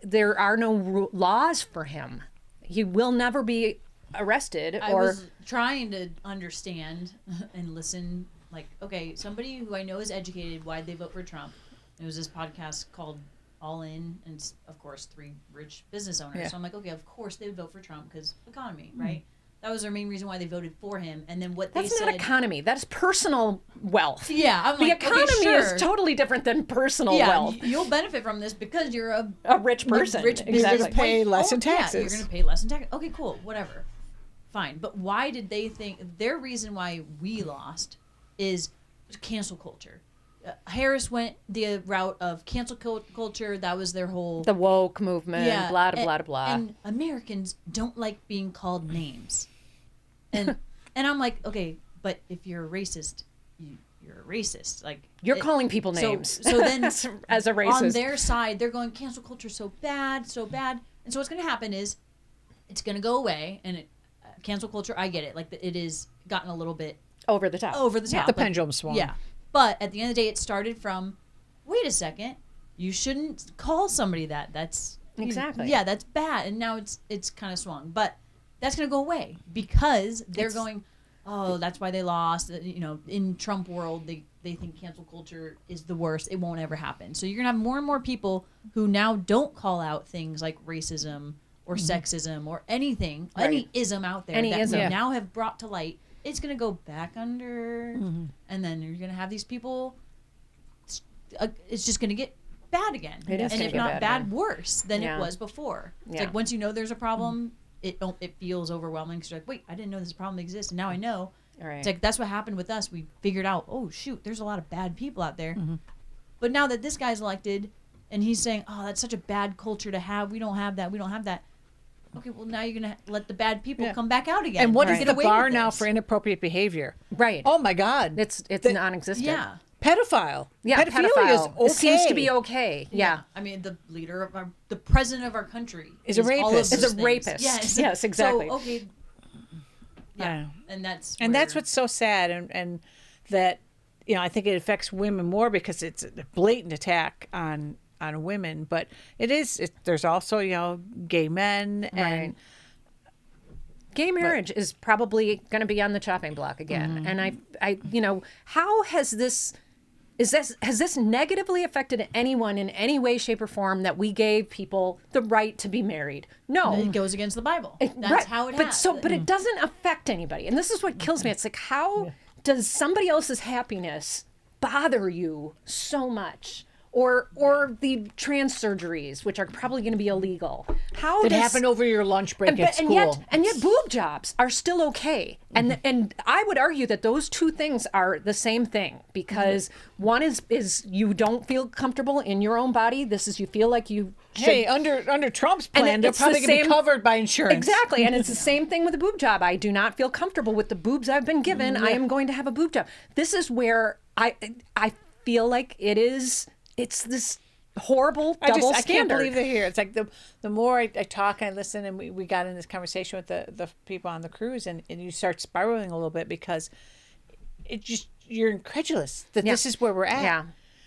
there are no laws for him. He will never be arrested I or. was trying to understand and listen. Like, okay, somebody who I know is educated, why'd they vote for Trump? It was this podcast called All In, and it's, of course, 3 rich business owners. Yeah. So I'm like, okay, of course they would vote for Trump because economy, right? That was their main reason why they voted for him. And then what That's they not said. economy. That is personal wealth. Yeah, I'm The like, economy okay, sure. is totally different than personal Yeah, wealth. you'll benefit from this because you're A rich person. rich Exactly. You're gonna pay less in Yeah, taxes. you're going to pay less in taxes. Okay, cool, whatever. Fine. But why did they think their reason why we lost is cancel culture? Harris went the route of cancel culture. That was their whole The woke movement. yeah, Blah and, blah blah. And Americans don't like being called names, and I'm like, okay, but if you're a racist, you're a racist. Like You're calling people so- names. So then, as a racist, on their side, they're going cancel culture so bad, and so what's going to happen is it's going to go away, and cancel culture. I get it, like it is gotten a little bit over the top. over the top. The like, pendulum swung. Yeah, but at the end of the day, it started from, wait a second, you shouldn't call somebody that. That's Exactly. Yeah, that's bad, and now it's kind of swung, but that's going to go away because they're going. Oh, that's why they lost. In Trump world, they think cancel culture is the worst. It won't ever happen. So you're gonna have more and more people who now don't call out things like racism or sexism or anything, any ism out there Any that ism. we Yeah. now have brought to light. It's gonna go back under, and then you're gonna have these people. It's just gonna get bad again, It is and gonna if get not bad again. worse than Yeah. it was before. It's Yeah. like once you know there's a problem, it feels overwhelming because you're like, wait, I didn't know this problem exists, and now I know. Right. It's like that's what happened with us. We figured out, oh shoot, there's a lot of bad people out there. But now that this guy's elected, and he's saying, oh, that's such a bad culture to have. We don't have that. We don't have that. okay, well now you're gonna let the bad people Yeah. come back out again. And what You is get the away bar with now this. for inappropriate behavior? Right. Oh my God. It's The- non-existent. Yeah. Pedophile. Yeah, Pedophilia pedophile. is okay. It seems to be okay. Yeah. I mean, the president of our country Is a all of rapist. Is those a things. rapist. Yes. Yes, exactly. So, okay. Yeah. Yeah. And that's What's so sad, and that I think it affects women more because it's a blatant attack on women, but there's also gay men and Right. Gay marriage is probably going to be on the chopping block again. And how has this negatively affected anyone in any way, shape, or form that we gave people the right to be married? No. it goes against the Bible. That's Right. how it but has. but it doesn't affect anybody. And this is what kills me. It's like, how does somebody else's happiness bother you so much? Or the trans surgeries, which are probably going to be illegal. How that does happened over your lunch break at school. and yet boob jobs are still okay. And I would argue that those two things are the same thing, because one is you don't feel comfortable in your own body. This is, you feel like you should. Hey, under Trump's plan, they're it's the probably going to be same- covered by insurance. Exactly. And it's the same thing with a boob job. I do not feel comfortable with the boobs I've been given. I am going to have a boob job. This is where I feel like it's this horrible double I standard. can't believe they're here. It's like the more I talk and I listen, and we got in this conversation with the people on the cruise, and you start spiraling a little bit, because you're incredulous that this is where we're at. Yeah.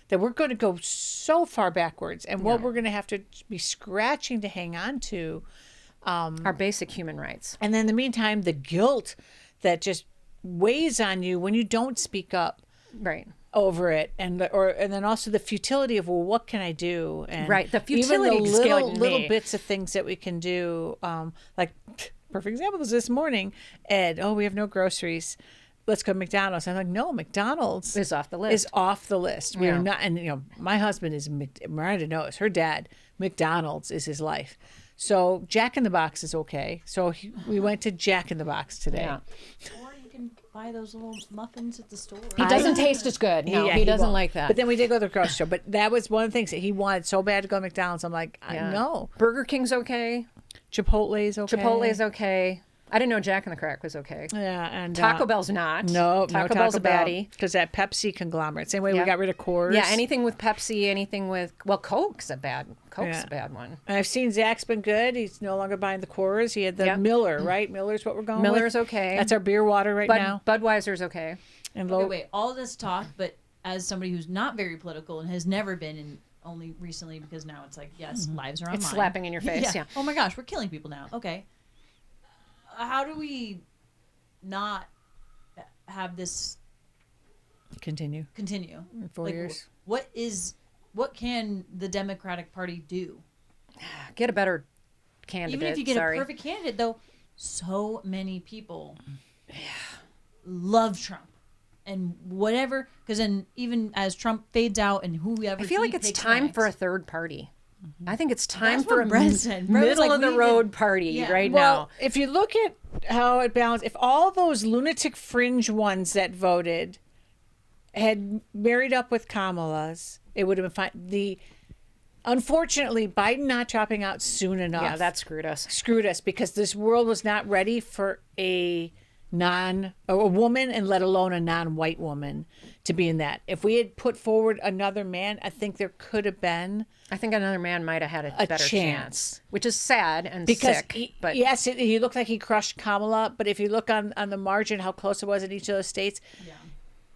That we're going to go so far backwards, and what we're going to have to be scratching to hang on to. Our basic human rights. And then in the meantime, the guilt that just weighs on you when you don't speak up Right. over it, and then also the futility of, well, what can I do? And Right, the futility even the scared little me. bits of things that we can do, like perfect example is this morning. Ed, we have no groceries, let's go to McDonald's. I'm like, no, McDonald's Is off the list. Is off the list. We're Yeah. not, and my husband is Miranda knows her dad. McDonald's is his life. So Jack in the Box is okay. So we went to Jack in the Box today. Yeah. Or you can buy those little muffins at the store. He doesn't taste as good. No, Yeah, he doesn't won't. like that. But then we did go to the grocery store. But that was one of the things that he wanted so bad to go to McDonald's. I'm like, Yeah. no. Burger King's okay. Chipotle's okay. Chipotle's okay. I didn't know Jack in the Crack was okay. Yeah, and Taco Bell's not. No, Taco Bell's a baddie. because that Pepsi conglomerate. Same way Yeah. we got rid of Coors. Yeah, anything with Pepsi, anything with Coke's a bad Yeah. one. And I've seen Zach's been good. He's no longer buying the Coors. He had the Yep. Miller, right? Miller's what we're going Miller's with. okay. That's our beer water right now. Budweiser's okay. And Okay, low. wait, all this talk, but as somebody who's not very political and has never been, and only recently, because now it's like, yes, lives are online. It's slapping in your face. Yeah. Oh my gosh, we're killing people now. Okay. How do we not have this Continue. continue? In 4 Like, years. what can the Democratic Party do? Get a better candidate. Even if you get Sorry. a perfect candidate, though, so many people love Trump. And whatever, because then even as Trump fades out and whoever I feel like he it's picks time next, for a third party. I think it's time That's for what a Brett said. Brett was middle like, of the we road need- party Yeah. right Well, now. if you look at how it balanced, if all those lunatic fringe ones that voted had married up with Kamala's, it would have been fine. Unfortunately, Biden not dropping out soon enough. Yeah, that screwed us. screwed us, because this world was not ready for a woman, and let alone a non-white woman, to be in that. If we had put forward another man, I think there could have been, I think another man might have had a better chance, which is sad and because sick. But yes, he looked like he crushed Kamala, but if you look on the margin how close it was in each of those states,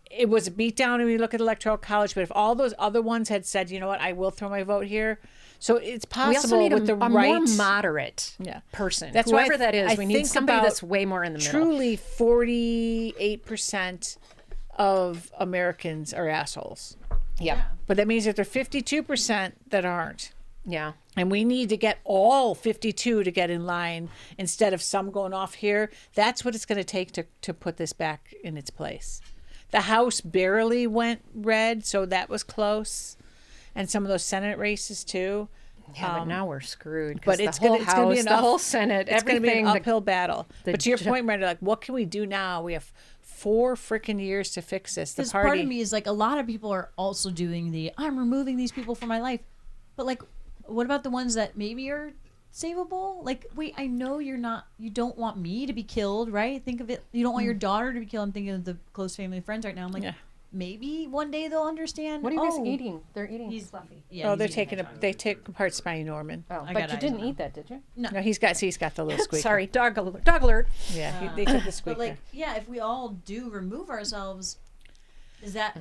it was a beatdown. And we look at electoral college, but if all those other ones had said, you know what, I will throw my vote here, so it's possible we also need with the a right more moderate person. That's why Whoever that is, I we need think somebody about that's way more in the middle. Truly, 48% of Americans are assholes. Yeah. But that means that there are 52% that aren't. Yeah. And we need to get all 52 to get in line instead of some going off here. That's what it's going to take to put this back in its place. The House barely went red, so that was close. And some of those Senate races too. Yeah, but now we're screwed. But it's going to be the enough. whole Senate, It's going to be an everything. uphill battle. the But to your ju- point, Miranda, like, what can we do now? We have 4 freaking years to fix this. The Because party. part of me is like, a lot of people are also doing I'm removing these people from my life. But like, what about the ones that maybe are savable? Like, wait, I know you don't want me to be killed, right? Think of it. You don't want your daughter to be killed. I'm thinking of the close family and friends right now. I'm like, maybe one day they'll understand. What are you guys eating? They're eating fluffy. Yeah, they're they take apart Spiny Norman. Oh, I but got you eyes didn't on eat that, did you? No, he's got the little squeaker. Sorry, dog alert. Yeah, they took the squeaker. But like, yeah, if we all do remove ourselves, is that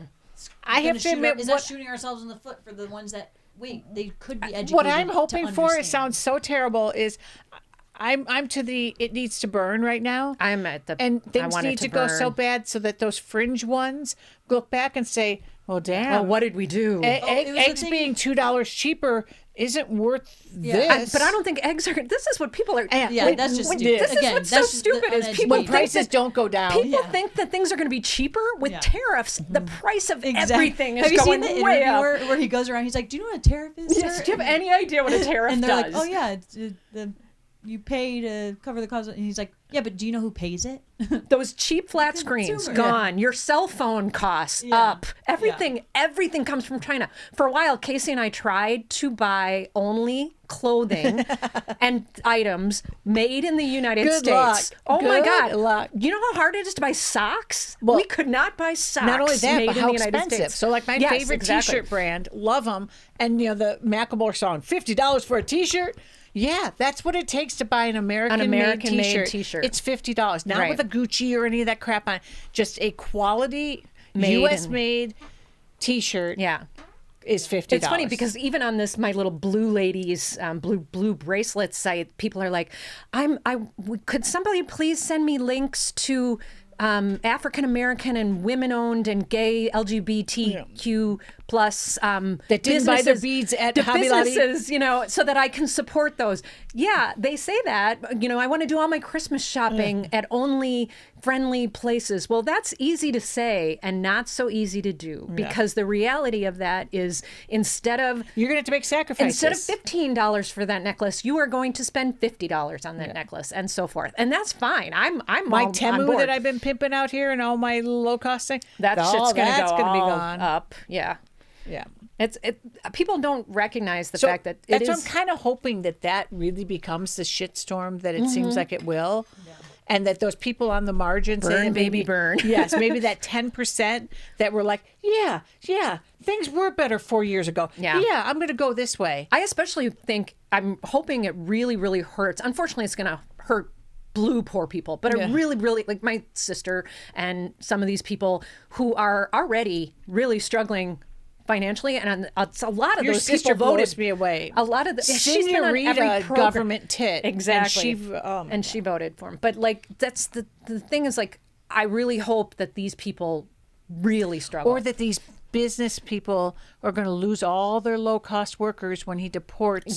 I have to admit, is that shooting ourselves in the foot for the ones that they could be educated? What I'm hoping to for, it understand. sounds so terrible, is I'm to the it needs to burn right now. I'm at the And I things want it need to to go so burn. bad so that those fringe ones look back and say, well, damn. Well, what did we do? it was Eggs the thing- being $2 cheaper isn't worth this. But I don't think eggs are. This is what people are. Yeah, that's just when- stupid. This Again, is what's that's so just the stupid is uneducated- people when think prices that don't go down. people think that things are going to be cheaper with Yeah. tariffs. The price of everything is Have you going seen the way interview up. where he goes around? He's like, "Do you know what a tariff is?" Yes, sir?" do you have any idea what a tariff And they're does? like, "Oh yeah, it's, you pay to cover the cost." And he's like, "Yeah, but do you know who pays it?" Those cheap flat screens consumer. gone. Your cell phone costs up. Everything comes from China. For a while, Casey and I tried to buy only clothing and items made in the United Good States. luck. Oh my Good God! luck. You know how hard it is to buy socks? Well, we could not buy socks. Not only that, made but in how the United expensive. States. So, like my Yes, favorite exactly. T-shirt brand, love them, and the Macklemore song, $50 for a T-shirt. Yeah, that's what it takes to buy an American-made T-shirt. It's $50, not Right. with a Gucci or any of that crap on it. Just a quality Made U.S.-made T-shirt. Yeah. Is $50. It's funny because even on this, my little blue ladies, blue bracelet site, people are like, could somebody please send me links to African American and women owned and gay LGBTQ plus that didn't buy their businesses- beads at the Hobby Lobby. businesses, so that I can support those. Yeah, they say that. I want to do all my Christmas shopping at only friendly places. Well, that's easy to say and not so easy to do because the reality of that is instead of You're going to have to make sacrifices. Instead of $15 for that necklace, you are going to spend $50 on that necklace, and so forth, and that's fine. I'm my all on Temu board. that I've been pimping out here and all my low cost thing. That all shit's gonna that's go gonna be all gone. up. Yeah, Yeah. people don't recognize the So fact that that's it what is. I'm kind of hoping that really becomes the shitstorm that it seems like it will. And that those people on the margins, Burn, say baby, burn. Yes, maybe that 10% that were like, yeah, things were better 4 years ago. Yeah. I'm going to go this way. I especially think I'm hoping it really, really hurts. Unfortunately, it's going to hurt blue poor people, but it really, really, like my sister and some of these people who are already really struggling financially, and it's a lot of Your those sister people voted blows me away. A lot of she's been on every Senorita program. government tit. Exactly. And She voted for him. But like that's the thing is like I really hope that these people really struggle. or that these business people are going to lose all their low cost workers when he deports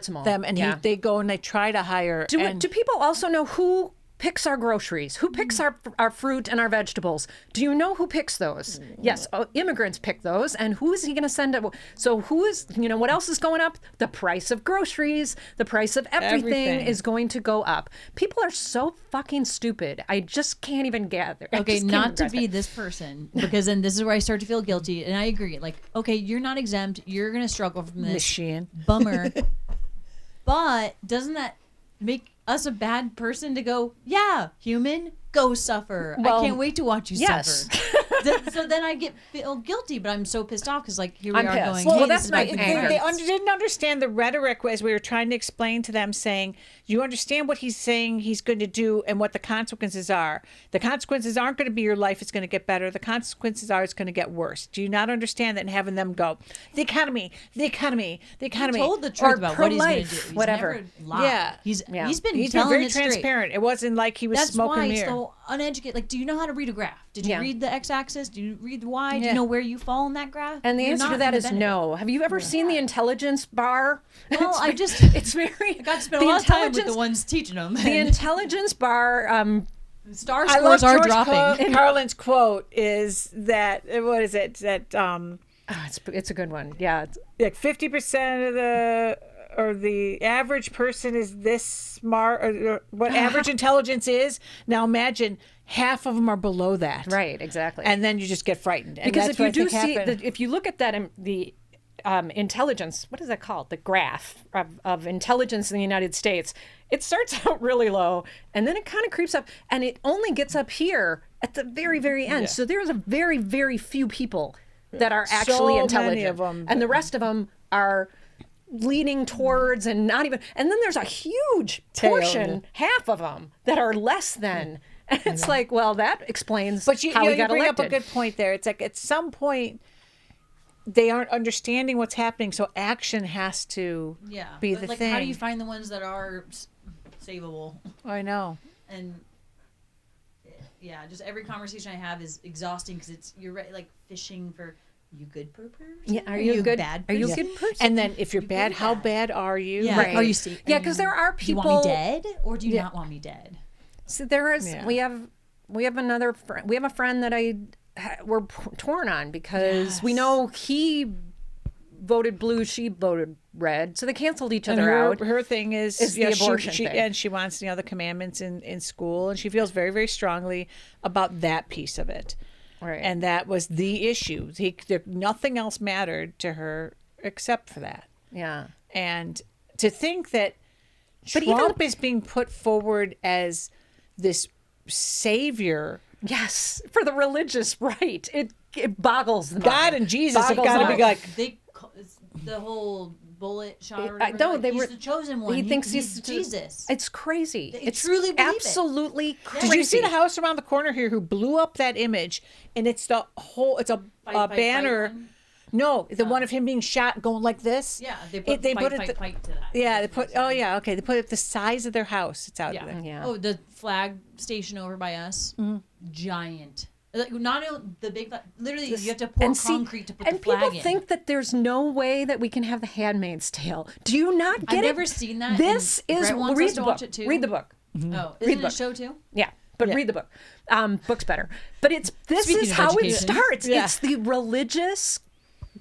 them all. them, and they go and they try to hire. Do people also know who picks our groceries? Who picks our fruit and our vegetables? Do you know who picks those? Yes, immigrants pick those. And who is he going to send it? So who is, what else is going up? The price of groceries, the price of everything is going to go up. People are so fucking stupid. I just can't even gather. I Okay, just can't not even to grasp be it. this person, because then this is where I start to feel guilty, and I agree. Like, okay, you're not exempt. You're gonna struggle from this. Machine. Bummer. But doesn't that make us a bad person to go? Yeah, human, go suffer. Well, I can't wait to watch you yes. suffer. So then I feel guilty, but I'm so pissed off because like here we I'm are pissed. going. Well, hey, that's this is my about anger. They immigrants. didn't understand the rhetoric as we were trying to explain to them, saying, you understand what he's saying he's going to do and what the consequences are. The consequences aren't going to be your life is going to get better. The consequences are it's going to get worse. Do you not understand that? And having them go, the economy. He told the truth about what he's going to do. pro-life, He's whatever. never lied. Yeah. He's Yeah. been He's been telling very it straight. transparent. It wasn't like he was That's smoking why mirror. so uneducated. Like, do you know how to read a graph? Did you Yeah. read the x-axis? Do you read the y? Do Yeah. you know where you fall in that graph? And the You're answer not to that gonna is benefit. no. Have you ever seen the intelligence bar? Well, I just It's very. I got to spend the a lot of time with intelligence- the ones teaching them. The intelligence bar. Star I love scores are George dropping. Carlin's quote is that, what is it? That it's a good one. Yeah. like 50% of the average person is this smart, or what average intelligence is. Now imagine half of them are below that. Right. Exactly. And then you just get frightened. And because that's if you what I do think see, happened. if you look at that, the intelligence, what is that called? The graph of intelligence in the United States. It starts out really low and then it kind of creeps up and it only gets up here at the very, very end. So there's a very, very few people that are actually So intelligent. many of them. And the rest of them are leaning towards and not even. And then there's a huge portion, half of them, that are less than. And it's like, well, that explains But how we you got bring elected. up a good point there. It's like at some point they aren't understanding what's happening, so action has to be but, the like, thing. how do you find the ones that are savable? I know. And yeah, just every conversation I have is exhausting because it's you're right, like fishing for you good person? Yeah, are you a good bad Are you a person? good person? And then if you're bad, good how bad? bad are you? Yeah, Right. are you safe? Yeah, 'cause there are Do you want people- me dead or do you not want me dead? So there is. Yeah. We have another. We have a friend that we're torn on because we know he voted blue, she voted red, so they canceled each And other out. her thing is the abortion she, thing. and she wants the commandments in school, and she feels very, very strongly about that piece of it. Right. And that was the issue. Nothing else mattered to her except for that. Yeah. And to think that But even Trump is being put forward as this savior, Yes, for the religious right, it boggles the God mind. and Jesus have Boggles got to the be mind. like, They it's the whole bullet shot. Or I whatever, know, like, they he's were- the chosen one. He thinks he's he's Jesus. It's crazy. They It's truly believe it. absolutely crazy. did you see the house around the corner here who blew up that image? And it's the whole, it's a Fight, fight, banner. fight one? No, the one of him being shot going like this. Yeah, they put they fight, put it. fight, fight to that. Yeah, they put. Oh yeah, okay. They put it the size of their house. It's out Yeah. there. Yeah. Oh, the flag station over by us, giant. Like not the big, literally you have to pour concrete to put the flag people in. think that there's no way that we can have The Handmaid's Tale. Do you not get I've it? never seen that. This and is Brett wants read us the to book. watch it too. Read the book. Oh, Read isn't the it a book. show too? Yeah, but read the book. Book's better. But this Speaking is of how it education. starts. Yeah. It's the religious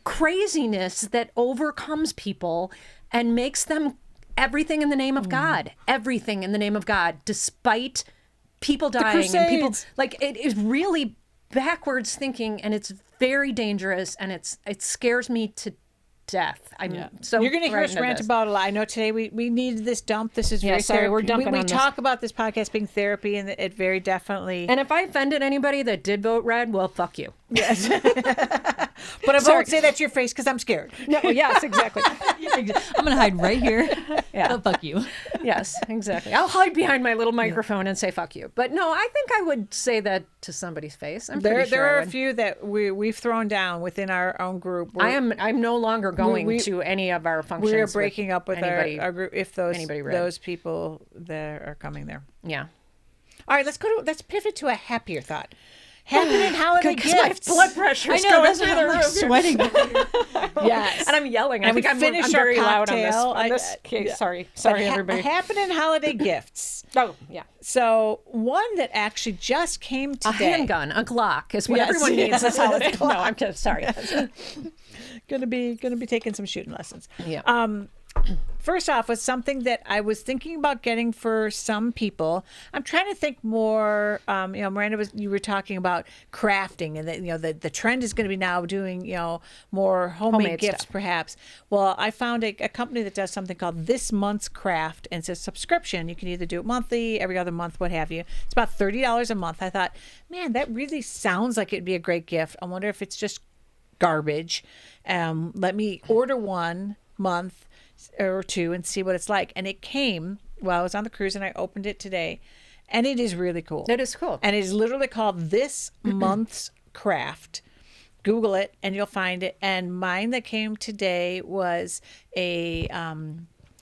craziness that overcomes people and makes them everything in the name of God. Everything in the name of God, despite people dying and people Crusades. like it is really backwards thinking, and it's very dangerous, and it scares me to death. So You're going to hear us frightened of rant this. about it a lot. I know today we needed this dump. This is Yeah, very sorry, we're therapy. dumping We on this. talk about this podcast being therapy, and it very definitely. And if I offended anybody that did vote red, well, fuck you. but I sorry. won't say that to your face because I'm scared. No, yes, exactly. I'm gonna hide right here. Yeah. But fuck you. Yes, exactly. I'll hide behind my little microphone and say "fuck you." But no, I think I would say that to somebody's face. I'm pretty sure There I are a would. few that we've thrown down within our own group. I'm no longer going we- to any of our functions. We're breaking up with anybody. our group if those anybody red. those people that are coming there. Yeah. All right, let's pivot to a happier thought. Happening holiday Because my gifts. blood pressure I is know going that's through what the I'm like roof. sweating. Yes. And I'm yelling. I And think we I'm finished very our loud on this. cocktail. On this case. Sorry, everybody. Happening holiday gifts. Oh, yeah. So one that actually just came A today. handgun, a Glock is what Yes, everyone needs yes, this a holiday. No, Glock. I'm just sorry. Gonna be taking some shooting lessons. Yeah. First off, was something that I was thinking about getting for some people. I'm trying to think more. Miranda, you were talking about crafting, and that the trend is going to be now doing more homemade Homemade gifts, stuff. perhaps. Well, I found a company that does something called This Month's Craft, and it's a subscription. You can either do it monthly, every other month, what have you. It's about $30 a month. I thought, man, that really sounds like it'd be a great gift. I wonder if it's just garbage. Let me order one month or two and see what it's like. And it came while I was on the cruise, and I opened it today, and it is really cool. That is cool. And it is literally called This Month's Craft. Google it and you'll find it. And mine that came today was a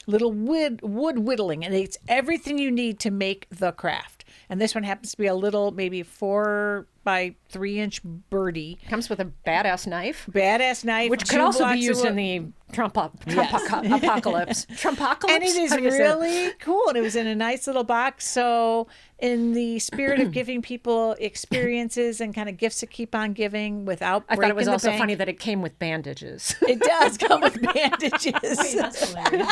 little wood whittling, and it's everything you need to make the craft. And this one happens to be a little, maybe 4 by 3 inch birdie. Comes with a badass knife, Badass knife, which could 2 also be blocks used of in wood. the apocalypse. Trumpocalypse? And it is How do you say that? really cool. And it was in a nice little box. So, in the spirit of giving people experiences and kind of gifts to keep on giving without I breaking thought it was the also bank, funny that it came with bandiges. it does come with bandages. That's hilarious.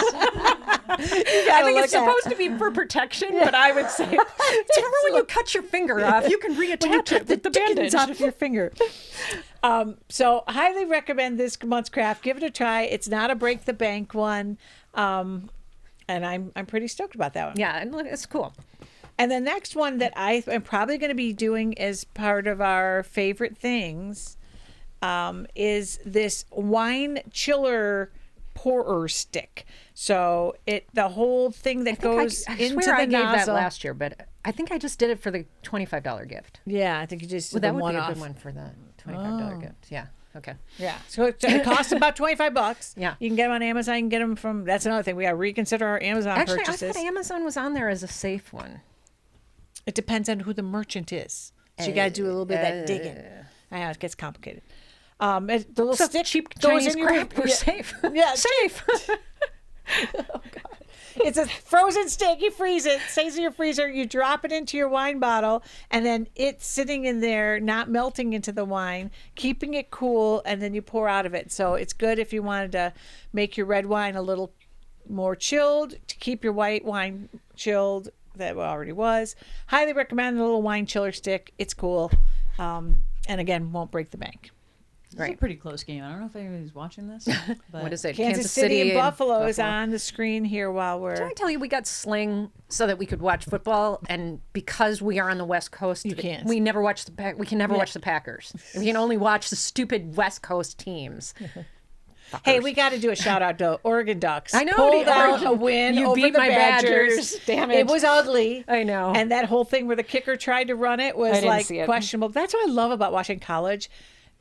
I think it's supposed to be for protection, but I would say it's for when you cut your finger off, you can reattach it with the chickens bandage. out of your finger. So highly recommend this month's craft. Give it a try. It's not a break the bank one. And I'm pretty stoked about that one. Yeah, and look, it's cool. And the next one that I am probably going to be doing as part of our favorite things is this wine chiller pourer stick. So the whole thing that goes I into swear the I gave that nozzle. last year, but I think I just did it for the $25 gift. Yeah, I think you just Well, did that the would one be a off. good one for the $25 gift. Yeah. Okay. Yeah, so it costs about $25. Yeah. You can get them on Amazon. You can get them from. That's another thing. We got to reconsider our Amazon Actually, purchases. I thought Amazon was on there as a safe one. It depends on who the merchant is. So you got to do a little bit of that digging. I know it gets complicated. The little So stick cheap goes Chinese in your crap. We're yeah. safe. Yeah, safe. It's a frozen steak. You freeze it, stays in your freezer. You drop it into your wine bottle, and then it's sitting in there, not melting into the wine, keeping it cool, and then you pour out of it. So it's good if you wanted to make your red wine a little more chilled, to keep your white wine chilled. That already was. Highly recommend the little wine chiller stick. It's cool, and again, won't break the bank. It's a pretty close game. I don't know if anybody's watching this. But What is it? Kansas City and Buffalo is on the screen here while we're. Did I tell you we got Sling so that we could watch football? And because we are on the West Coast, You can't. we never watch we can never watch the Packers. We can only watch the stupid West Coast teams. Hey, we got to do a shout out to Oregon Ducks. I know, Pulled the out Oregon- a win you over beat the my Badgers. Damn it. It was ugly. I know. And that whole thing where the kicker tried to run it was didn't like see it. questionable. That's what I love about watching college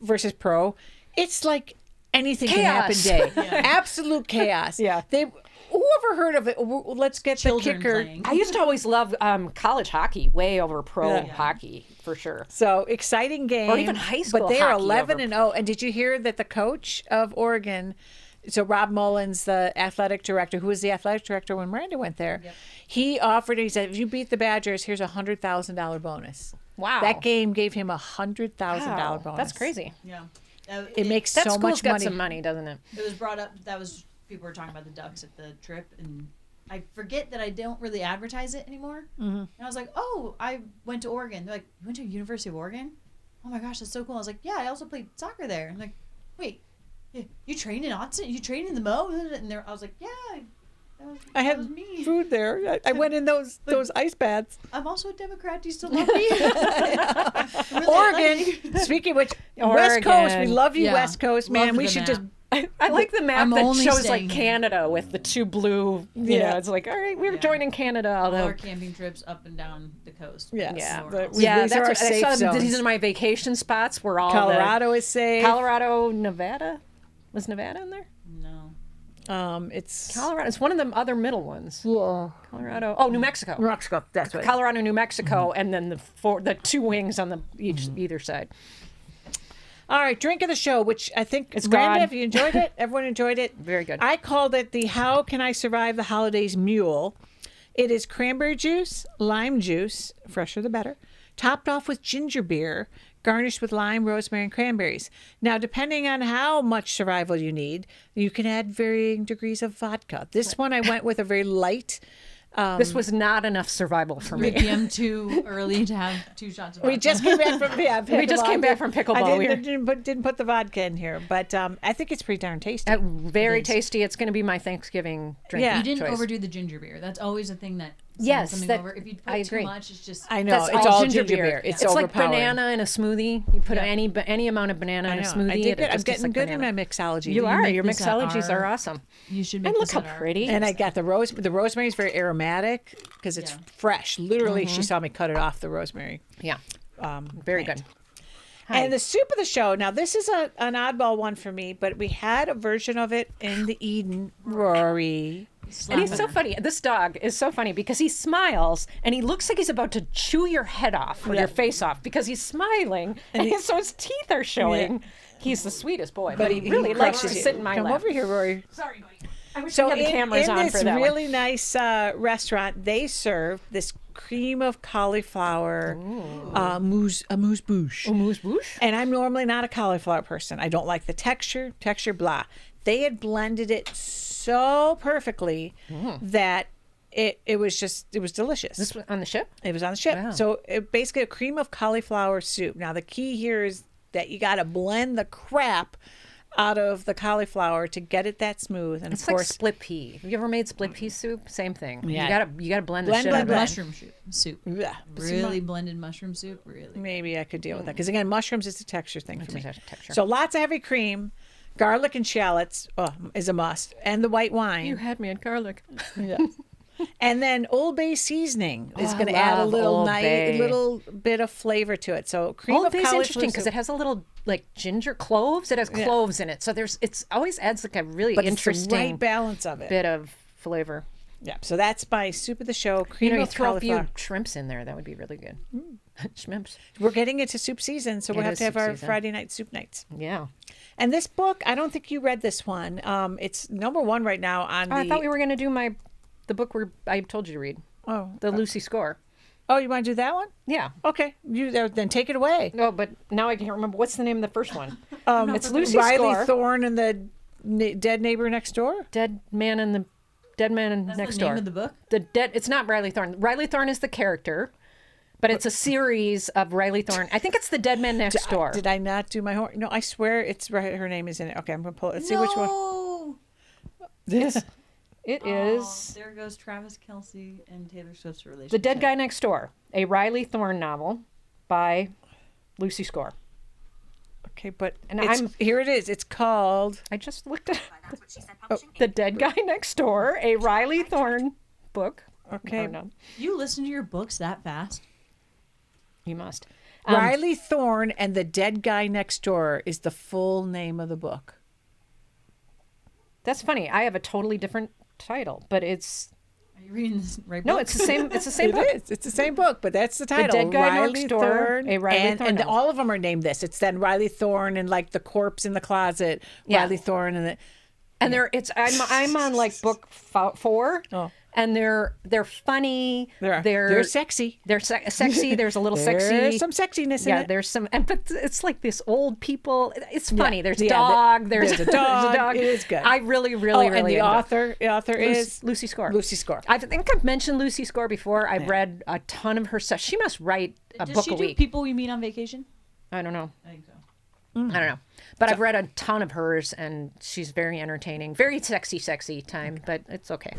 versus pro. It's like anything Chaos. can happen day. Absolute chaos. Yeah. Whoever heard of it? Let's get Children the kicker. playing. I used to always love college hockey way over pro Yeah. hockey for sure. So exciting game, Or even high school But they are hockey 11-0. And did you hear that the coach of Oregon, so Rob Mullins, the athletic director, who was the athletic director when Miranda went there, he offered. He said, "If you beat the Badgers, here's a $100,000 bonus." Wow. That game gave him a $100,000 Wow, bonus. that's crazy. Yeah. It makes That so school's much got money. some money, doesn't it? It was brought up. That was people were talking about the Ducks at the trip, and I forget that I don't really advertise it anymore. Mm-hmm. And I was like, "Oh, I went to Oregon." They're like, "You went to University of Oregon? Oh my gosh, that's so cool!" I was like, "Yeah, I also played soccer there." I'm like, "Wait, you trained in Autzen? You trained in the Mo?" And I was like, "Yeah, I that had was me. food there. I went in those ice baths. I'm also a Democrat. Do you still love me?" Really Oregon. Speaking of which, West Coast. We Oregon. love you, Yeah. West Coast, man. Love We the should map. just. I like the map I'm that only shows staying like here. Canada with the two blue. You Yeah. know, it's like, all right, we're Yeah. joining Canada. All Although, our camping trips up and down the coast. Yes. yeah, Nowhere else. Yeah, these are our that's what I safe saw. zones. These are my vacation spots. Where all Colorado is safe. Colorado, Nevada. Was Nevada in there? No. It's Colorado. It's one of the other middle ones. Whoa. Colorado. Oh, New Mexico. New Mexico. That's right. Colorado, New Mexico, and then the two wings on the either side. All right, drink of the show, which I think It's Miranda, gone. if you enjoyed it, everyone enjoyed it. Very good. I called it the How Can I Survive the Holidays Mule. It is cranberry juice, lime juice, fresher the better, topped off with ginger beer, garnished with lime, rosemary, and cranberries. Now, depending on how much survival you need, you can add varying degrees of vodka. This one I went with a very light. This was not enough survival for 3 me. p.m. too early to have 2 shots of We vodka. just came back from We just came back from pickleball. I didn't put the vodka in here, but I think it's pretty darn tasty. Very tasty. It's going to be my Thanksgiving drink. Yeah. You didn't choice. overdo the ginger beer. That's always a thing that sends Yes, something that- over. If you put I too agree. much, it's just I know That's it's all ginger ginger beer. It's like overpowering. banana in a smoothie. You put Yeah. any amount of banana I in a know. smoothie. I did it good. I'm just tastes getting like good in banana. my mixology. You are. make Your this at mixologies our- are awesome. you should make And look this how at our- pretty. And I got the rosemary is very aromatic because it's Yeah. fresh. Literally, she saw me cut it off the rosemary. Yeah. Very plant. good. Hi. And the soup of the show. Now, this is an oddball one for me, but we had a version of it in the Eden. Rory. And he's so funny. This dog is so funny because he smiles and he looks like he's about to chew your head off or your face off because he's smiling and so his teeth are showing. He's the sweetest boy, but he really likes to crushes sit you. in my Come lap. over here, Rory. Sorry, buddy. I wish So we had the cameras in on this for that really one. nice restaurant, they serve this cream of cauliflower amuse bouche. Amuse bouche? And I'm normally not a cauliflower person. I don't like the texture, blah. They had blended it so perfectly that it was delicious. This was on the ship? It was on the ship. Wow. So basically a cream of cauliflower soup. Now the key here is that you got to blend the crap out of the cauliflower to get it that smooth. And It's of like course, split pea. Have you ever made split pea soup? Same thing. Yeah. You gotta blend the Blend, shit blend, out of it. blend. Mushroom soup. yeah, Really blended mushroom soup. Really. maybe I could deal with that because again, mushrooms is a texture thing for me. Texture. So lots of heavy cream, garlic and shallots is a must, and the white wine. You had me at garlic. Yeah. And then Old Bay seasoning is Oh, going to I add a love little Old Bay. little bit of flavor to it. So cream Old of Bay's cauliflower interesting because soup. it has a little like ginger cloves. It has cloves in it, so it's always adds like a really but interesting it's the right balance of it. bit of flavor. Yeah. So that's my soup of the show. Cream You of throw a cauliflower. few shrimps in there. That would be really good. Shrimps. We're getting into soup season, so we'll It have is to have soup our season. Friday night soup nights. Yeah. And this book, I don't think you read this one. It's number one right now on Oh, the. I thought we were going to do the book I told you to read, Oh, the Lucy Score. oh, you want to do that one? Yeah. Okay, then take it away. No, but now I can't remember what's the name of the first one. It's Lucy Riley Score. Thorne and the dead neighbor next door. Dead Man That's Next the Door. name of the book. It's not Riley Thorne. Riley Thorne is the character, but it's a series of Riley Thorne. I think it's the Dead Man Next Door. Did I not do my homework? No, I swear it's right. Her name is in it. Okay, I'm gonna pull it. Let's see which one. No. This. It Oh, is there goes Travis Kelce and Taylor Swift's relationship. The Dead Guy Next Door, a Riley Thorne novel by Lucy Score. Okay, but And here it is. It's called. I just looked at The Dead Guy Next Door, a Riley Thorne book. Okay. Oh, no, You listen to your books that fast? you must. Riley Thorne and the Dead Guy Next Door is the full name of the book. That's funny. I have a totally different title, but it's Are you reading this right? no, book? it's the same. It's the same It book. is. It's the same book, but that's the title. Dead Guy Riley Next Door, Thorne, a Riley and, Thorne and novel. all of them are named this. It's then Riley Thorne and like the corpse in the closet. Yeah. Riley Thorne and the. And I'm on like book 4. Oh. And they're funny. They're sexy. They're sexy. There's a little There's sexy. some sexiness in Yeah, it. there's some, but it's like this old people. It's funny. There's a Yeah, dog. there's a dog. It is good. I really, Oh, really, and really the enjoy- author is Lucy Score. Lucy Score. I think I've mentioned Lucy Score before. I've read a ton of her stuff. She must write a Does book she a do week. People We Meet on Vacation? I don't know. I think so. I don't know. But I've read a ton of hers, and she's very entertaining. Very sexy time, but it's okay.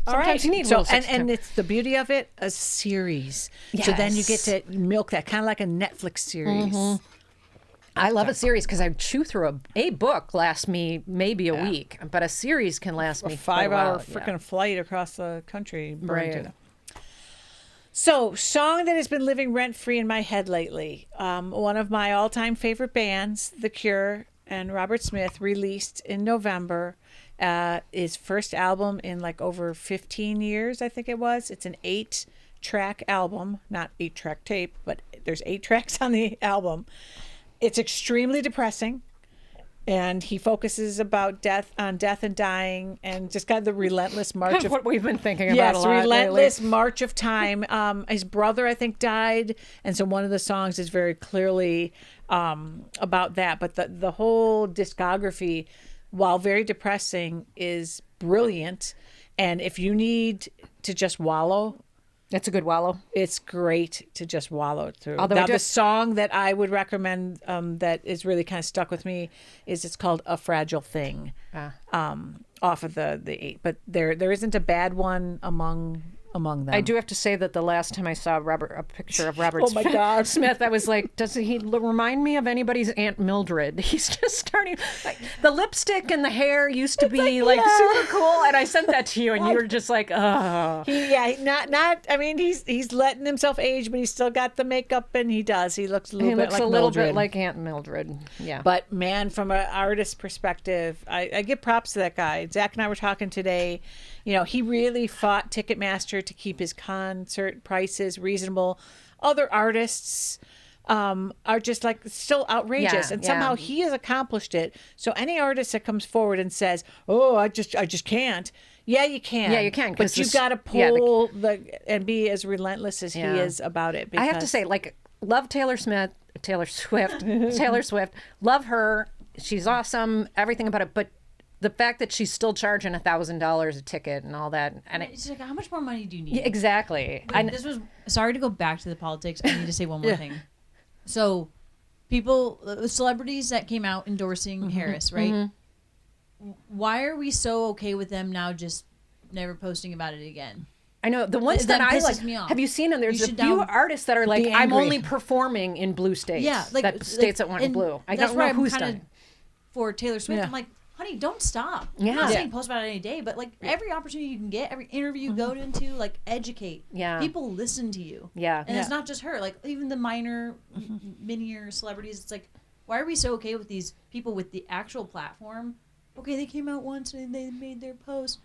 Sometimes you need a so, little sexy and time. it's the beauty of it, a series. So then you get Yes. to milk that kind of like a Netflix series. I love a series because I chew through a book lasts me maybe a week, but a series can last me quite a 5-hour while. freaking flight across the country. burned Right. to them. So, song that has been living rent free in my head lately. One of my all time favorite bands, The Cure and Robert Smith, released in November his first album in like over 15 years, I think it was. It's an 8-track album, not 8-track tape, but there's 8 tracks on the album. It's extremely depressing. And he focuses on death and dying, and just kind of the relentless march of what we've been thinking about yes, a lot relentless lately. march of time. His brother, I think, died, and so one of the songs is very clearly about that. But the whole discography, while very depressing, is brilliant. And if you need to just wallow, It's a good wallow. it's great to just wallow through. Although I Now, do the have- song that I would recommend that is really kind of stuck with me it's called "A Fragile Thing," off of the 8. But there isn't a bad one among them. I do have to say that the last time I saw a picture of Robert Oh my God. Smith, I was like, does he remind me of anybody's Aunt Mildred? He's just starting, like, the lipstick and the hair used to be like yeah. super cool. And I sent that to you and you were just like, oh. I mean, he's letting himself age, but he's still got the makeup, and he looks a little He bit looks like a little Mildred. bit like Aunt Mildred. Yeah. But man, from an artist perspective, I give props to that guy. Zach and I were talking today. You know, he really fought Ticketmaster to keep his concert prices reasonable. Other artists are just like still outrageous, Yeah, and somehow yeah. he has accomplished it. So any artist that comes forward and says, "Oh, I just can't," yeah, you can. Yeah, you can, 'cause But you've this- got to yeah, the- pull and be as relentless as Yeah. he is about it. I have to because- say, like, love Taylor Swift, Taylor Swift, love her. She's awesome, everything about it. But the fact that she's still charging $1,000 a ticket and all that, and It's like, how much more money do you need? yeah, exactly. This was sorry to go back to the politics. I need to say one more thing. So, people, celebrities that came out endorsing Harris, right? Why are we so okay with them now just never posting about it again? I know the ones That that I pisses like. me off. Have you seen them? There's You a should few down- artists that are like, Be I'm angry. only performing in blue states. Yeah, like states that weren't and blue. I that's don't where know I'm who's kinda done. For Taylor Swift, Yeah. I'm like, honey, don't stop. I'm Yeah. not Yeah. saying post about it any day, but like every opportunity you can get, every interview you go into, like educate. Yeah. People listen to you. Yeah. And it's Yeah. not just her. Like even the minor, minier celebrities, it's like, why are we so okay with these people with the actual platform? Okay, they came out once and they made their post.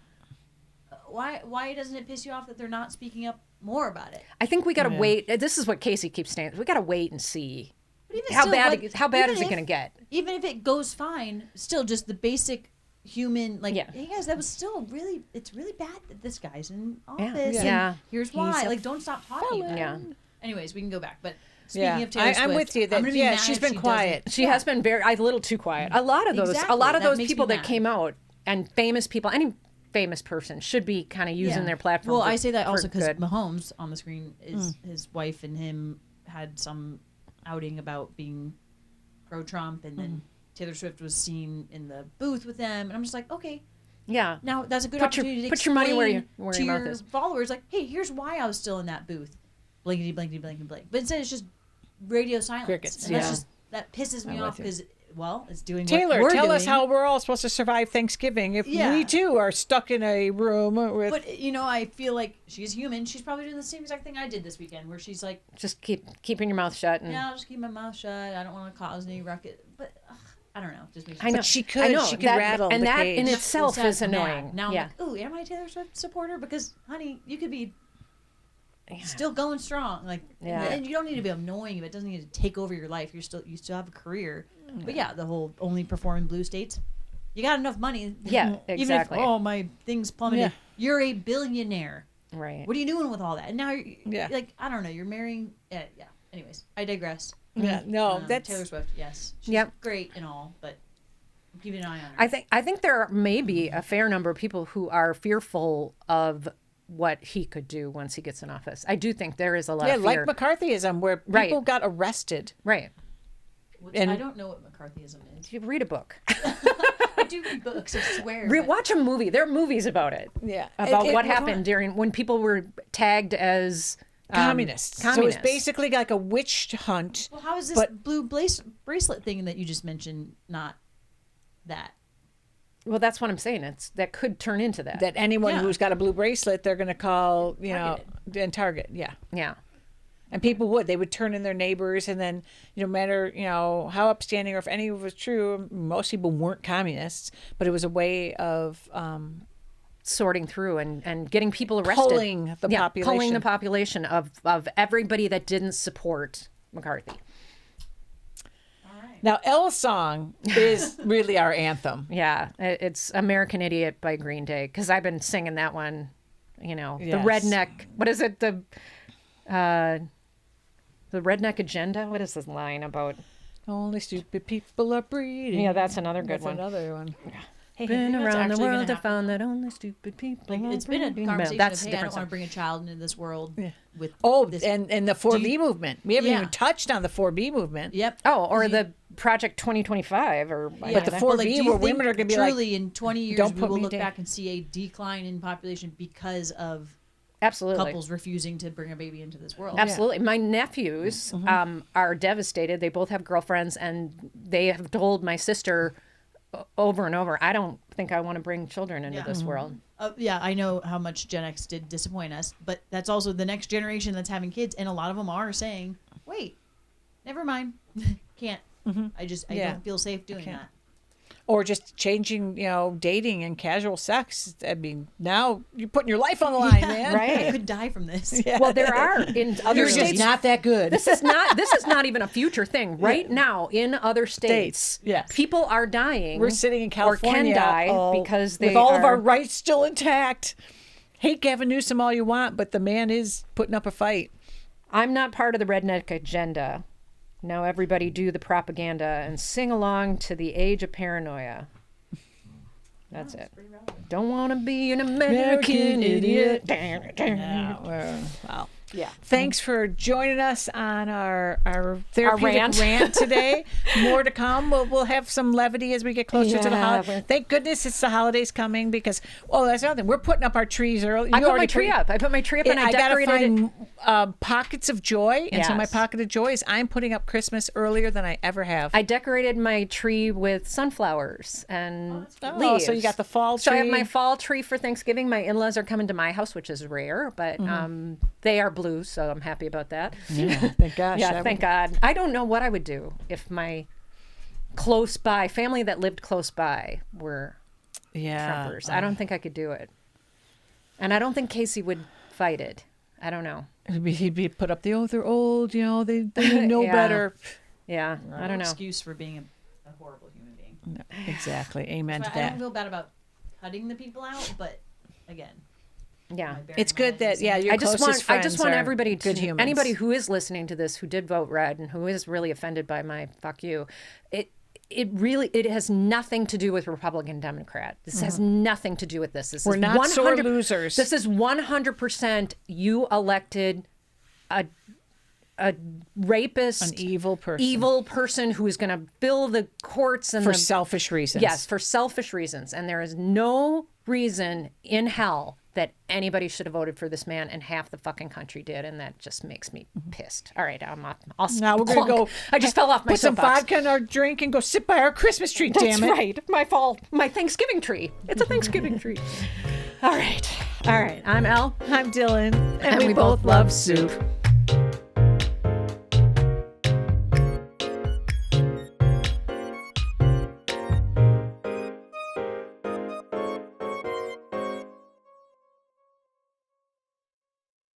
Why doesn't it piss you off that they're not speaking up more about it? I think we got to wait. This is what Casey keeps saying. We got to wait and see But even how still, bad. like, How bad even is it if- going to get? Even if it goes fine, still just the basic human, like, Yeah. hey guys, that was still really, it's really bad that this guy's in Yeah. office. And Yeah. here's why. a Like, don't stop talking about Yeah. it. Anyways, we can go back. But speaking Yeah, of Taylor Swift, I'm with you. I'm That gonna be yeah, mad she's if been she quiet. doesn't- She has been a little too quiet. A lot of those, Exactly. a lot of That those makes people me that mad. came out and famous people, any famous person should be kind of using Yeah. their platform. Well, for- I say that for also because good. Mahomes on the screen is his wife and him had some outing about being pro-Trump, and then Taylor Swift was seen in the booth with them, and I'm just like, okay, Yeah. now that's a good Put your- opportunity to put your money where explain your to mouth your is. followers, like, hey, here's why I was still in that booth, blankety blankety blankety blank. But instead, it's just radio silence, Crickets, and that's yeah. just that pisses me I'm off with you. because it's doing Taylor, what we're tell us doing. how we're all supposed to survive Thanksgiving if Yeah. we too are stuck in a room with. But I feel like she's human. She's probably doing the same exact thing I did this weekend, where she's like, Just keeping your mouth shut. And yeah, I'll just keep my mouth shut. I don't want to cause any ruckus. But I don't know. Just makes I know. But she I could. know. She could that, rattle and the that cage. in That's itself Sad is and mad. annoying. Now I'm yeah. like, ooh, am I a Taylor Swift supporter? Because, honey, you could be still going strong. Like, Yeah. and you don't need to be annoying. It doesn't need to take over your life. You still have a career. But yeah, the whole only perform in blue states. You got enough money. Yeah, Even if exactly. my thing's plummeted, Yeah. you're a billionaire. Right. What are you doing with all that? And now you're Yeah. like, I don't know. You're marrying. Yeah. Anyways, I digress. Yeah, no, that's Taylor Swift. Yes, she's Yep. great and all, but I'm keeping an eye on her. I think there may be a fair number of people who are fearful of what he could do once he gets in office. I do think there is a lot yeah, of like fear. McCarthyism, where Right. people got arrested. Right. Which and- I don't know what McCarthyism is. You read a book. I do read books, I swear. but- Watch a movie. There are movies about it. Yeah, About It- what it- happened during when people were tagged as communists. So communists. it's basically like a witch hunt. Well, how is this But- blue bracelet thing that you just mentioned not that? Well, that's what I'm saying. That could turn into that. That anyone Yeah. who's got a blue bracelet, they're going to call, and target. Yeah. Yeah. And people they would turn in their neighbors, and then, no matter, how upstanding or if any of it was true, most people weren't communists, but it was a way of Sorting through and getting people arrested. Pulling the Pulling population. the population of everybody that didn't support McCarthy. Now, Elle's song is really our anthem. Yeah, it's American Idiot by Green Day, because I've been singing that one, the Yes. redneck, what is it? The redneck agenda? What is this line about? Only stupid people are breeding. Yeah, that's another good That's one. another one. Hey, Been that's around the actually gonna world to happen. found that only stupid people. Like, it's been a breeding. conversation That's of, a hey, I don't different want to song. bring a child into this world with Oh, this. and the 4B movement. We haven't Yeah. even touched on the 4B movement. Yep. Oh, or the Project 2025, or Yeah. But the 4B do you where think women are gonna be like, truly in 20 years "Don't we put will me look down." back and see a decline in population because of absolutely. couples refusing to bring a baby into this world. Absolutely. My nephews are devastated. They both have girlfriends, and they have told my sister over and over, I don't think I want to bring children into Yeah. this world. Yeah, I know how much Gen X did disappoint us, but that's also the next generation that's having kids, and a lot of them are saying, "Wait, never mind, can't. I Yeah. don't feel safe doing can't. that." or just changing, dating and casual sex. I mean, now you're putting your life on the line, man. Right. I could die from this. Yeah. Well, there are in other You're states. just not that good. This is not even a future thing. Right now, in other states, yes. people are dying. We're sitting in or California can die all- because they with all of are- our rights still intact. Hate Gavin Newsom all you want, but the man is putting up a fight. I'm not part of the redneck agenda. Now everybody do the propaganda and sing along to the age of paranoia. That's it. Don't want to be an American idiot. Yeah, well, Yeah. Thanks for joining us on our therapeutic rant. rant today. More to come. We'll have some levity as we get closer to the Yeah, holiday. Thank goodness it's the holidays coming because, that's another thing. We're putting up our trees early. I You put already my tree up. I put my tree up and I gotta decorated it. find pockets of joy. And so my Yes. pocket of joy is I'm putting up Christmas earlier than I ever have. I decorated my tree with sunflowers and Oh, leaves. so you got the fall So I have tree. my fall tree for Thanksgiving. My in-laws are coming to my house, which is rare, but they are blue, so I'm happy about that. Yeah, thank gosh. Yeah, that thank God. I don't know what I would do if my close by family that lived close by were Yeah. Trumpers. I don't think I could do it. And I don't think Casey would fight it. I don't know. He'd be put up they're old, they know Yeah. better. Yeah, I don't know. Excuse for being a horrible human being. No, exactly. Amen to I that. don't feel bad about cutting the people out, but again, Yeah. It's good that your I just closest want friends want are everybody to good humans. anybody who is listening to this who did vote red and who is really offended by my fuck you, it has nothing to do with Republican Democrat. This has nothing to do with this. This We're is not sore 100 losers. This is 100% you elected a rapist, An evil person who is going to fill the courts and for the selfish reasons. Yes, for selfish reasons. And there is no reason in hell that anybody should have voted for this man, and half the fucking country did, and that just makes me pissed. All right, I'll Now we're gonna go. I just fell off my put some soapbox. vodka in our drink and go sit by our Christmas tree. That's damn it! right, my Thanksgiving tree. It's a Thanksgiving tree. All right. I'm Elle, I'm Dylan, and we both love soup.